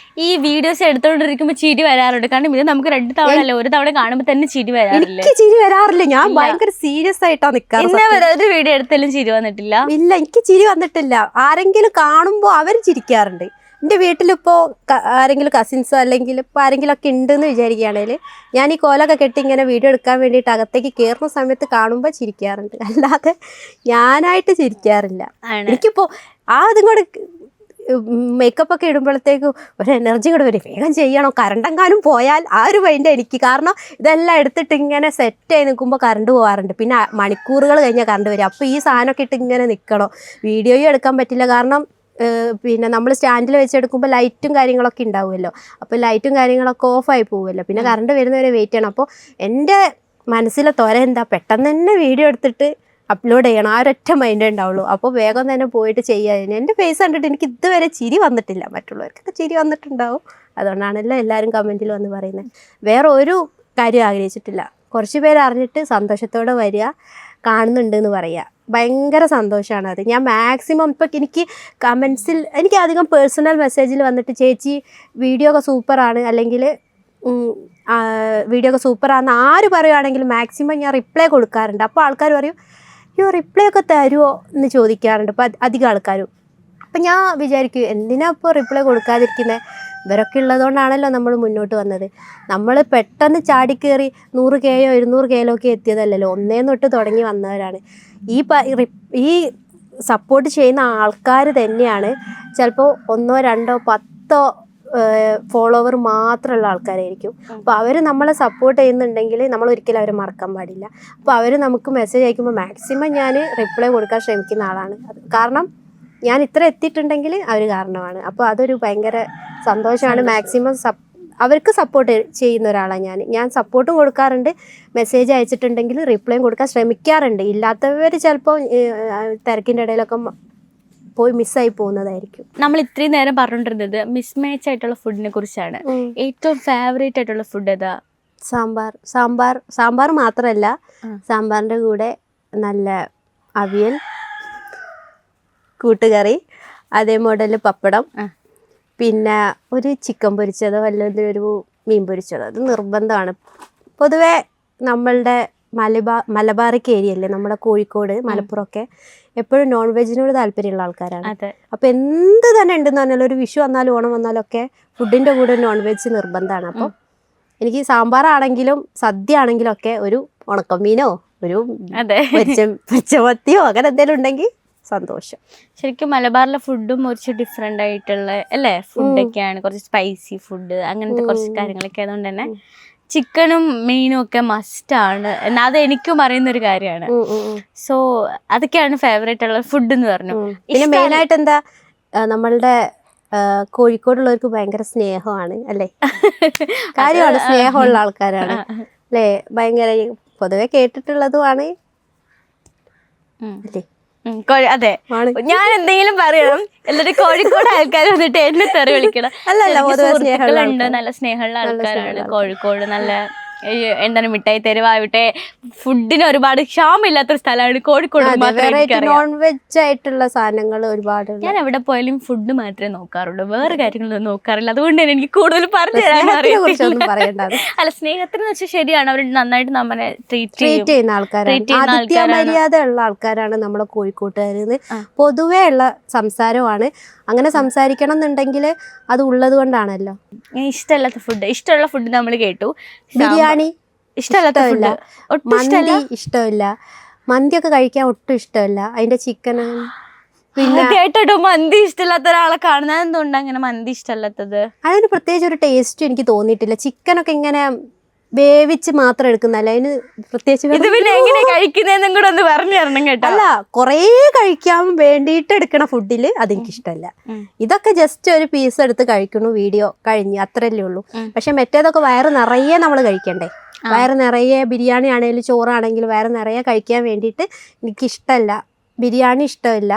ഈ വീഡിയോസ് എടുത്തോണ്ടിരിക്കുമ്പോൾ ചിരി വരാറുണ്ട്. കാരണം ഇത് നമുക്ക് 2 തവണ അല്ല, ഒരു തവണ കാണുമ്പോൾ തന്നെ ചിരി വരാറില്ല. എനിക്ക് ചിരി വരാറില്ല. ഞാൻ ഭയങ്കര സീരിയസ് ആയിട്ടാണ് നിൽക്കാറ്. ഒരു വീഡിയോ എടുത്താലും ചിരി വന്നിട്ടില്ല? ഇല്ല, എനിക്ക് ചിരി വന്നിട്ടില്ല. ആരെങ്കിലും കാണുമ്പോൾ അവർ ചിരിക്കാറുണ്ട്. എൻ്റെ വീട്ടിലിപ്പോൾ ആരെങ്കിലും കസിൻസോ അല്ലെങ്കിൽ ഇപ്പോൾ ആരെങ്കിലും ഒക്കെ ഉണ്ടെന്ന് വിചാരിക്കുകയാണെങ്കിൽ ഞാൻ ഈ കോലൊക്കെ കെട്ടി ഇങ്ങനെ വീഡിയോ എടുക്കാൻ വേണ്ടിയിട്ട് അകത്തേക്ക് കയറുന്ന സമയത്ത് കാണുമ്പോൾ ചിരിക്കാറുണ്ട്. അല്ലാതെ ഞാനായിട്ട് ചിരിക്കാറില്ല. എനിക്കിപ്പോൾ അതും കൂടെ മേക്കപ്പ് ഒക്കെ ഇടുമ്പോഴത്തേക്കും ഒരു എനർജി കൂടെ വരും, വേഗം ചെയ്യണം. കറണ്ടെങ്ങാനും പോയാൽ ആ ഒരു മൈൻഡ് എനിക്ക്. കാരണം ഇതെല്ലാം എടുത്തിട്ട് ഇങ്ങനെ സെറ്റായി നിൽക്കുമ്പോൾ കറണ്ട് പോകാറുണ്ട്. പിന്നെ മണിക്കൂറുകൾ കഴിഞ്ഞാൽ കറണ്ട് വരും. അപ്പോൾ ഈ സാധനമൊക്കെ ഇട്ട് ഇങ്ങനെ നിൽക്കണം. വീഡിയോയും എടുക്കാൻ പറ്റില്ല. കാരണം പിന്നെ നമ്മൾ സ്റ്റാൻഡിൽ വെച്ചെടുക്കുമ്പോൾ ലൈറ്റും കാര്യങ്ങളൊക്കെ ഉണ്ടാവുമല്ലോ. അപ്പോൾ ലൈറ്റും കാര്യങ്ങളൊക്കെ ഓഫായി പോകുമല്ലോ. പിന്നെ കറണ്ട് വരുന്നവരെ വെയിറ്റ് ചെയ്യണം. അപ്പോൾ എൻ്റെ മനസ്സിലെ ത്വര എന്താ, പെട്ടെന്ന് തന്നെ വീഡിയോ എടുത്തിട്ട് അപ്ലോഡ് ചെയ്യണം, ആ ഒരൊറ്റ മൈൻഡേ ഉണ്ടാവുള്ളൂ. അപ്പോൾ വേഗം തന്നെ പോയിട്ട് ചെയ്യാൻ. എൻ്റെ ഫേസ് കണ്ടിട്ട് എനിക്ക് ഇതുവരെ ചിരി വന്നിട്ടില്ല. മറ്റുള്ളവർക്കൊക്കെ ചിരി വന്നിട്ടുണ്ടാവും. അതുകൊണ്ടാണല്ലോ എല്ലാവരും കമൻറ്റിൽ വന്ന് പറയുന്നത്. വേറെ ഒരു കാര്യം ആഗ്രഹിച്ചിട്ടില്ല. കുറച്ച് പേര് അറിഞ്ഞിട്ട് സന്തോഷത്തോടെ വരിക, കാണുന്നുണ്ട് എന്ന് പറയുക. ഭയങ്കര സന്തോഷമാണ് അത്. ഞാൻ മാക്സിമം ഇപ്പം എനിക്ക് കമൻസിൽ എനിക്ക് അധികം പേഴ്സണൽ മെസ്സേജിൽ വന്നിട്ട് ചേച്ചി വീഡിയോ ഒക്കെ സൂപ്പറാണ്, അല്ലെങ്കിൽ വീഡിയോ ഒക്കെ സൂപ്പറാണെന്ന് ആര് പറയുകയാണെങ്കിലും മാക്സിമം ഞാൻ റിപ്ലൈ കൊടുക്കാറുണ്ട്. അപ്പോൾ ആൾക്കാർ പറയും അയ്യോ റിപ്ലൈ ഒക്കെ തരുമോ എന്ന് ചോദിക്കാറുണ്ട് ഇപ്പം അധികം ആൾക്കാരും. അപ്പം ഞാൻ വിചാരിക്കും എന്തിനാ ഇപ്പോൾ റിപ്ലൈ കൊടുക്കാതിരിക്കുന്നത്, ഇവരൊക്കെ ഉള്ളതുകൊണ്ടാണല്ലോ നമ്മൾ മുന്നോട്ട് വന്നത്. നമ്മൾ പെട്ടെന്ന് ചാടിക്കയറി 100K 200K ഒക്കെ എത്തിയതല്ലല്ലോ, ഒന്നേ തൊട്ട് തുടങ്ങി വന്നവരാണ്. ഈ സപ്പോർട്ട് ചെയ്യുന്ന ആൾക്കാർ തന്നെയാണ് ചിലപ്പോൾ 1, 2, 10 ഫോളോവർ മാത്രമുള്ള ആൾക്കാരായിരിക്കും. അപ്പോൾ അവർ നമ്മളെ സപ്പോർട്ട് ചെയ്യുന്നുണ്ടെങ്കിൽ നമ്മൾ ഒരിക്കലും അവരെ മറക്കാൻ പാടില്ല. അപ്പോൾ അവർ നമുക്ക് മെസ്സേജ് അയക്കുമ്പോൾ മാക്സിമം ഞാൻ റിപ്ലൈ കൊടുക്കാൻ ശ്രമിക്കുന്ന ആളാണ്. കാരണം ഞാൻ ഇത്ര എത്തിയിട്ടുണ്ടെങ്കിൽ അവർ കാരണമാണ്. അപ്പോൾ അതൊരു ഭയങ്കര സന്തോഷമാണ്. മാക്സിമം അവർക്ക് സപ്പോർട്ട് ചെയ്യുന്ന ഒരാളാണ് ഞാൻ സപ്പോർട്ടും കൊടുക്കാറുണ്ട്. മെസ്സേജ് അയച്ചിട്ടുണ്ടെങ്കിൽ റിപ്ലൈയും കൊടുക്കാൻ ശ്രമിക്കാറുണ്ട്. ഇല്ലാത്തവർ ചിലപ്പോൾ തിരക്കിൻ്റെ ഇടയിലൊക്കെ പോയി മിസ്സായി പോകുന്നതായിരിക്കും. നമ്മൾ ഇത്രയും നേരം പറഞ്ഞുകൊണ്ടിരുന്നത് മിസ്മാച്ച് ആയിട്ടുള്ള ഫുഡിനെ കുറിച്ചാണ്. ഏറ്റവും ഫേവറേറ്റ് ആയിട്ടുള്ള ഫുഡ് ഏതാ? സാമ്പാർ മാത്രമല്ല, സാമ്പാറിൻ്റെ കൂടെ നല്ല അവിയൽ, കൂട്ടുകറി, അതേ മോഡൽ പപ്പടം, പിന്നെ ഒരു ചിക്കൻ പൊരിച്ചതോ അല്ലെങ്കിൽ ഒരു മീൻ പൊരിച്ചതോ, അത് നിർബന്ധമാണ്. പൊതുവേ നമ്മളുടെ മലബാറിക് ഏരിയ അല്ലേ, നമ്മുടെ കോഴിക്കോട് മലപ്പുറമൊക്കെ എപ്പോഴും നോൺ വെജിനോട് താല്പര്യമുള്ള ആൾക്കാരാണ്. അപ്പോൾ എന്ത് തന്നെ ഉണ്ടെന്ന് പറഞ്ഞാലും ഒരു വിഷു വന്നാലും ഓണം വന്നാലും ഒക്കെ ഫുഡിൻ്റെ കൂടെ നോൺ വെജ് നിർബന്ധമാണ്. അപ്പോൾ എനിക്ക് സാമ്പാറാണെങ്കിലും സദ്യ ആണെങ്കിലും ഒക്കെ ഒരു ഉണക്കമീനോ ഒരു പച്ചമത്തിയോ അങ്ങനെ എന്തെങ്കിലും ഉണ്ടെങ്കിൽ സന്തോഷം. ശരിക്കും മലബാറിലെ ഫുഡും കുറച്ച് ഡിഫറെൻ്റ് ആയിട്ടുള്ള അല്ലേ ഫുഡൊക്കെയാണ്, കുറച്ച് സ്പൈസി ഫുഡ് അങ്ങനത്തെ കുറച്ച് കാര്യങ്ങളൊക്കെ ആയതുകൊണ്ട് തന്നെ ചിക്കനും മീനും ഒക്കെ മസ്റ്റാണ്. അത് എനിക്കും അറിയുന്നൊരു കാര്യമാണ്. സോ അതൊക്കെയാണ് ഫേവറേറ്റ് ഉള്ള ഫുഡ് എന്ന് പറഞ്ഞു. പിന്നെ മെയിനായിട്ട് എന്താ, നമ്മളുടെ കോഴിക്കോടുള്ളവർക്ക് ഭയങ്കര സ്നേഹമാണ് അല്ലേ, കാര്യമാണ്, സ്നേഹമുള്ള ആൾക്കാരാണ് അല്ലേ, ഭയങ്കര പൊതുവെ കേട്ടിട്ടുള്ളതുമാണ് അല്ലേ. അതെ, ഞാൻ എന്തെങ്കിലും പറയണം എന്നിട്ട് കോഴിക്കോട് ആൾക്കാർ വന്നിട്ട് എന്നെ തെറി വിളിക്കണം. സുഹൃത്തുക്കളുണ്ട്, നല്ല സ്നേഹമുള്ള ആൾക്കാരാണ് കോഴിക്കോട്. നല്ല എന്താണ് മിഠായി തെരുവാവട്ടെ, ഫുഡിന് ഒരുപാട് ക്ഷാമില്ലാത്തൊരു സ്ഥലമാണ് കോഴിക്കോട്. നോൺ വെജ് ആയിട്ടുള്ള സാധനങ്ങൾ ഒരുപാട്. ഞാൻ എവിടെ പോയാലും ഫുഡ് മാത്രമേ നോക്കാറുള്ളൂ, വേറെ കാര്യങ്ങളൊന്നും നോക്കാറില്ല. അതുകൊണ്ട് തന്നെ എനിക്ക് കൂടുതൽ പറഞ്ഞു തരാൻ അല്ല, സ്നേഹത്തിന് വെച്ചാൽ ശരിയാണ്, അവർ നന്നായിട്ട് നമ്മളെ ട്രീറ്റ് ചെയ്യുന്ന ആൾക്കാരാണ്, മര്യാദ ഉള്ള ആൾക്കാരാണ് നമ്മളെ കോഴിക്കോട്ടുകാരെന്ന് പൊതുവേ ഉള്ള സംസാരമാണ്. അങ്ങനെ സംസാരിക്കണം എന്നുണ്ടെങ്കിൽ അത് ഉള്ളത് കൊണ്ടാണല്ലോ. ഇഷ്ടമുള്ള ഫുഡ് നമ്മൾ കേട്ടു. ബിരിയാണി ഇഷ്ടമല്ലാത്ത ഫുഡ്, മന്തി ഇഷ്ടമില്ല, മന്തിയൊക്കെ കഴിക്കാൻ ഒട്ടും ഇഷ്ടമല്ല. അതിന്റെ ചിക്കൻ പിന്നെ കേട്ടോ മന്തി ഇഷ്ടമില്ലാത്ത ഒരാളെ കാണുന്നത് എന്തുകൊണ്ട് അങ്ങനെ മന്തി ഇഷ്ടമല്ലാത്തത്? അതിന് പ്രത്യേകിച്ച് ഒരു ടേസ്റ്റും എനിക്ക് തോന്നിയിട്ടില്ല. ചിക്കനൊക്കെ ഇങ്ങനെ വേവിച്ച് മാത്രം എടുക്കുന്നല്ല, അതിന് പ്രത്യേകിച്ച് കഴിക്കുന്നതെന്നും കൂടെ ഒന്ന് പറഞ്ഞു തരണം കേട്ടോ. അല്ല, കുറേ കഴിക്കാൻ വേണ്ടിയിട്ട് എടുക്കണ ഫുഡില് അതെനിക്ക് ഇഷ്ടമല്ല. ഇതൊക്കെ ജസ്റ്റ് ഒരു പീസ് എടുത്ത് കഴിക്കണു, വീഡിയോ കഴിഞ്ഞു, അത്രയല്ലേ ഉള്ളൂ. പക്ഷെ മറ്റേതൊക്കെ വയറ് നിറയെ നമ്മൾ കഴിക്കണ്ടേ, വയറ് നിറയെ ബിരിയാണി ആണെങ്കിലും ചോറാണെങ്കിലും വയറ് നിറയെ കഴിക്കാൻ വേണ്ടിയിട്ട് എനിക്കിഷ്ടമല്ല. ബിരിയാണി ഇഷ്ടമില്ല.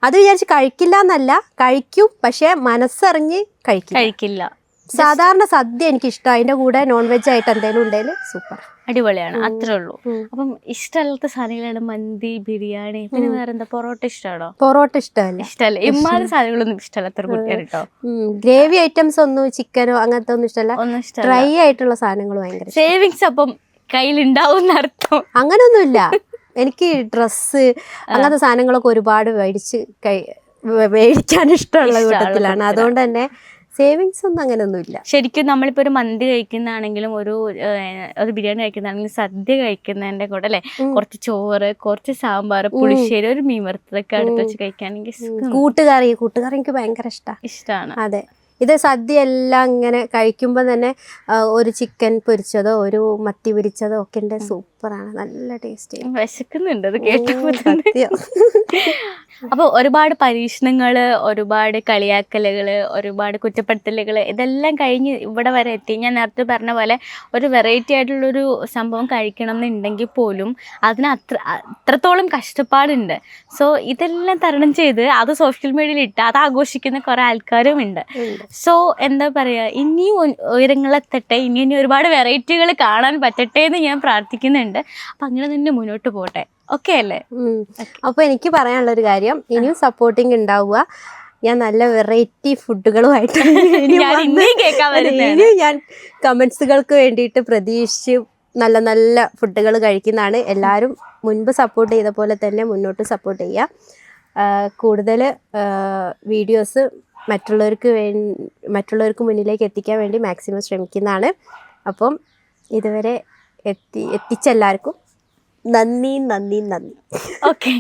അത് വിചാരിച്ച് കഴിക്കില്ല എന്നല്ല, കഴിക്കും, പക്ഷെ മനസ്സറിഞ്ഞ് കഴിക്കില്ല. സാധാരണ സദ്യ എനിക്ക് ഇഷ്ടം, അതിന്റെ കൂടെ നോൺ വെജ് ആയിട്ട് എന്തെങ്കിലും ഉണ്ടെങ്കിൽ സൂപ്പർ, അടിപൊളിയാണ്, അത്രേ ഉള്ളൂ. അപ്പം ഇഷ്ടമല്ലാത്ത സാധനങ്ങളാണ് മന്തി, ബിരിയാണി, പിന്നെ വേറെന്താ? പൊറോട്ട ഇഷ്ടമാണോ? പൊറോട്ട ഇഷ്ടമല്ല. ഇമ്മാതിരി സാധനങ്ങളൊന്നും ഇഷ്ടമല്ലാത്ത കുട്ടിയാണ് കേട്ടോ. ഗ്രേവി ഐറ്റംസ് ഒന്നും, ചിക്കനോ അങ്ങനത്തെ ഒന്നും ഇഷ്ടമല്ല. ഡ്രൈ ആയിട്ടുള്ള സാധനങ്ങൾ ഭയങ്കര. സേവിങ്സ് അപ്പം കയ്യിലുണ്ടാവും അർത്ഥം? അങ്ങനെയൊന്നുമില്ല. എനിക്ക് ഡ്രസ്സ് അങ്ങനത്തെ സാധനങ്ങളൊക്കെ ഒരുപാട് മേടിക്കാൻ ഇഷ്ടമുള്ള കൂട്ടത്തിലാണ്. അതുകൊണ്ട് തന്നെ സേവിങ്സ് ഒന്നും അങ്ങനെയൊന്നുമില്ല. ശരിക്കും നമ്മളിപ്പോൾ ഒരു മന്തി കഴിക്കുന്നതാണെങ്കിലും ഒരു ബിരിയാണി കഴിക്കുന്നതാണെങ്കിലും സദ്യ കഴിക്കുന്നതിൻ്റെ കൂടെ അല്ലേ കുറച്ച് ചോറ്, കുറച്ച് സാമ്പാർ, പുളിശ്ശേരി, ഒരു മീൻ വറുത്തതൊക്കെ അടുത്ത് വെച്ച് കഴിക്കുകയാണെങ്കിൽ കൂട്ടുകറി എനിക്ക് ഭയങ്കര ഇഷ്ടമാണ്. അതെ, ഇത് സദ്യ എല്ലാം ഇങ്ങനെ കഴിക്കുമ്പോൾ തന്നെ ഒരു ചിക്കൻ പൊരിച്ചതോ ഒരു മത്തി പൊരിച്ചതോ ഒക്കെ ഉണ്ട്, സൂപ്പർ. സൂപ്പറാണ്, നല്ല ടേസ്റ്റ്. വിശക്കുന്നുണ്ട് അത് കേട്ടപ്പോൾ തന്നെ. അപ്പോൾ ഒരുപാട് പരീക്ഷണങ്ങൾ, ഒരുപാട് കളിയാക്കലുകൾ, ഒരുപാട് കുറ്റപ്പെടുത്തലുകൾ ഇതെല്ലാം കഴിഞ്ഞ് ഇവിടെ വരെ എത്തി. ഞാൻ നേരത്തെ പറഞ്ഞ പോലെ ഒരു വെറൈറ്റി ആയിട്ടുള്ളൊരു സംഭവം കഴിക്കണം എന്നുണ്ടെങ്കിൽ പോലും അതിന് അത്രത്തോളം കഷ്ടപ്പാടുണ്ട്. സോ ഇതെല്ലാം തരണം ചെയ്ത് അത് സോഷ്യൽ മീഡിയയിൽ ഇട്ട് അത് ആഘോഷിക്കുന്ന കുറേ ആൾക്കാരും ഉണ്ട്. സോ എന്താ പറയുക, ഇനിയും ഉയരങ്ങളെത്തട്ടെ, ഇനി ഒരുപാട് വെറൈറ്റികൾ കാണാൻ പറ്റട്ടെ എന്ന് ഞാൻ പ്രാർത്ഥിക്കുന്നുണ്ട്. അപ്പം അങ്ങനെ തന്നെ മുന്നോട്ട് പോട്ടെ. ഓക്കെ അല്ലേ? അപ്പോൾ എനിക്ക് പറയാനുള്ളൊരു കാര്യം, ഇനിയും സപ്പോർട്ടിങ് ഉണ്ടാവുക. ഞാൻ നല്ല വെറൈറ്റി ഫുഡുകളുമായിട്ട് ഇനിയും ഞാൻ കമൻസുകൾക്ക് വേണ്ടിയിട്ട് പ്രതീക്ഷിച്ച് നല്ല നല്ല ഫുഡുകൾ കഴിക്കുന്നതാണ്. എല്ലാവരും മുൻപ് സപ്പോർട്ട് ചെയ്ത പോലെ തന്നെ മുന്നോട്ട് സപ്പോർട്ട് ചെയ്യുക. കൂടുതൽ വീഡിയോസ് മറ്റുള്ളവർക്ക് മുന്നിലേക്ക് എത്തിക്കാൻ വേണ്ടി മാക്സിമം ശ്രമിക്കുന്നതാണ്. അപ്പം ഇതുവരെ എത്തിച്ച എല്ലാവർക്കും നന്ദി. ഓക്കെ.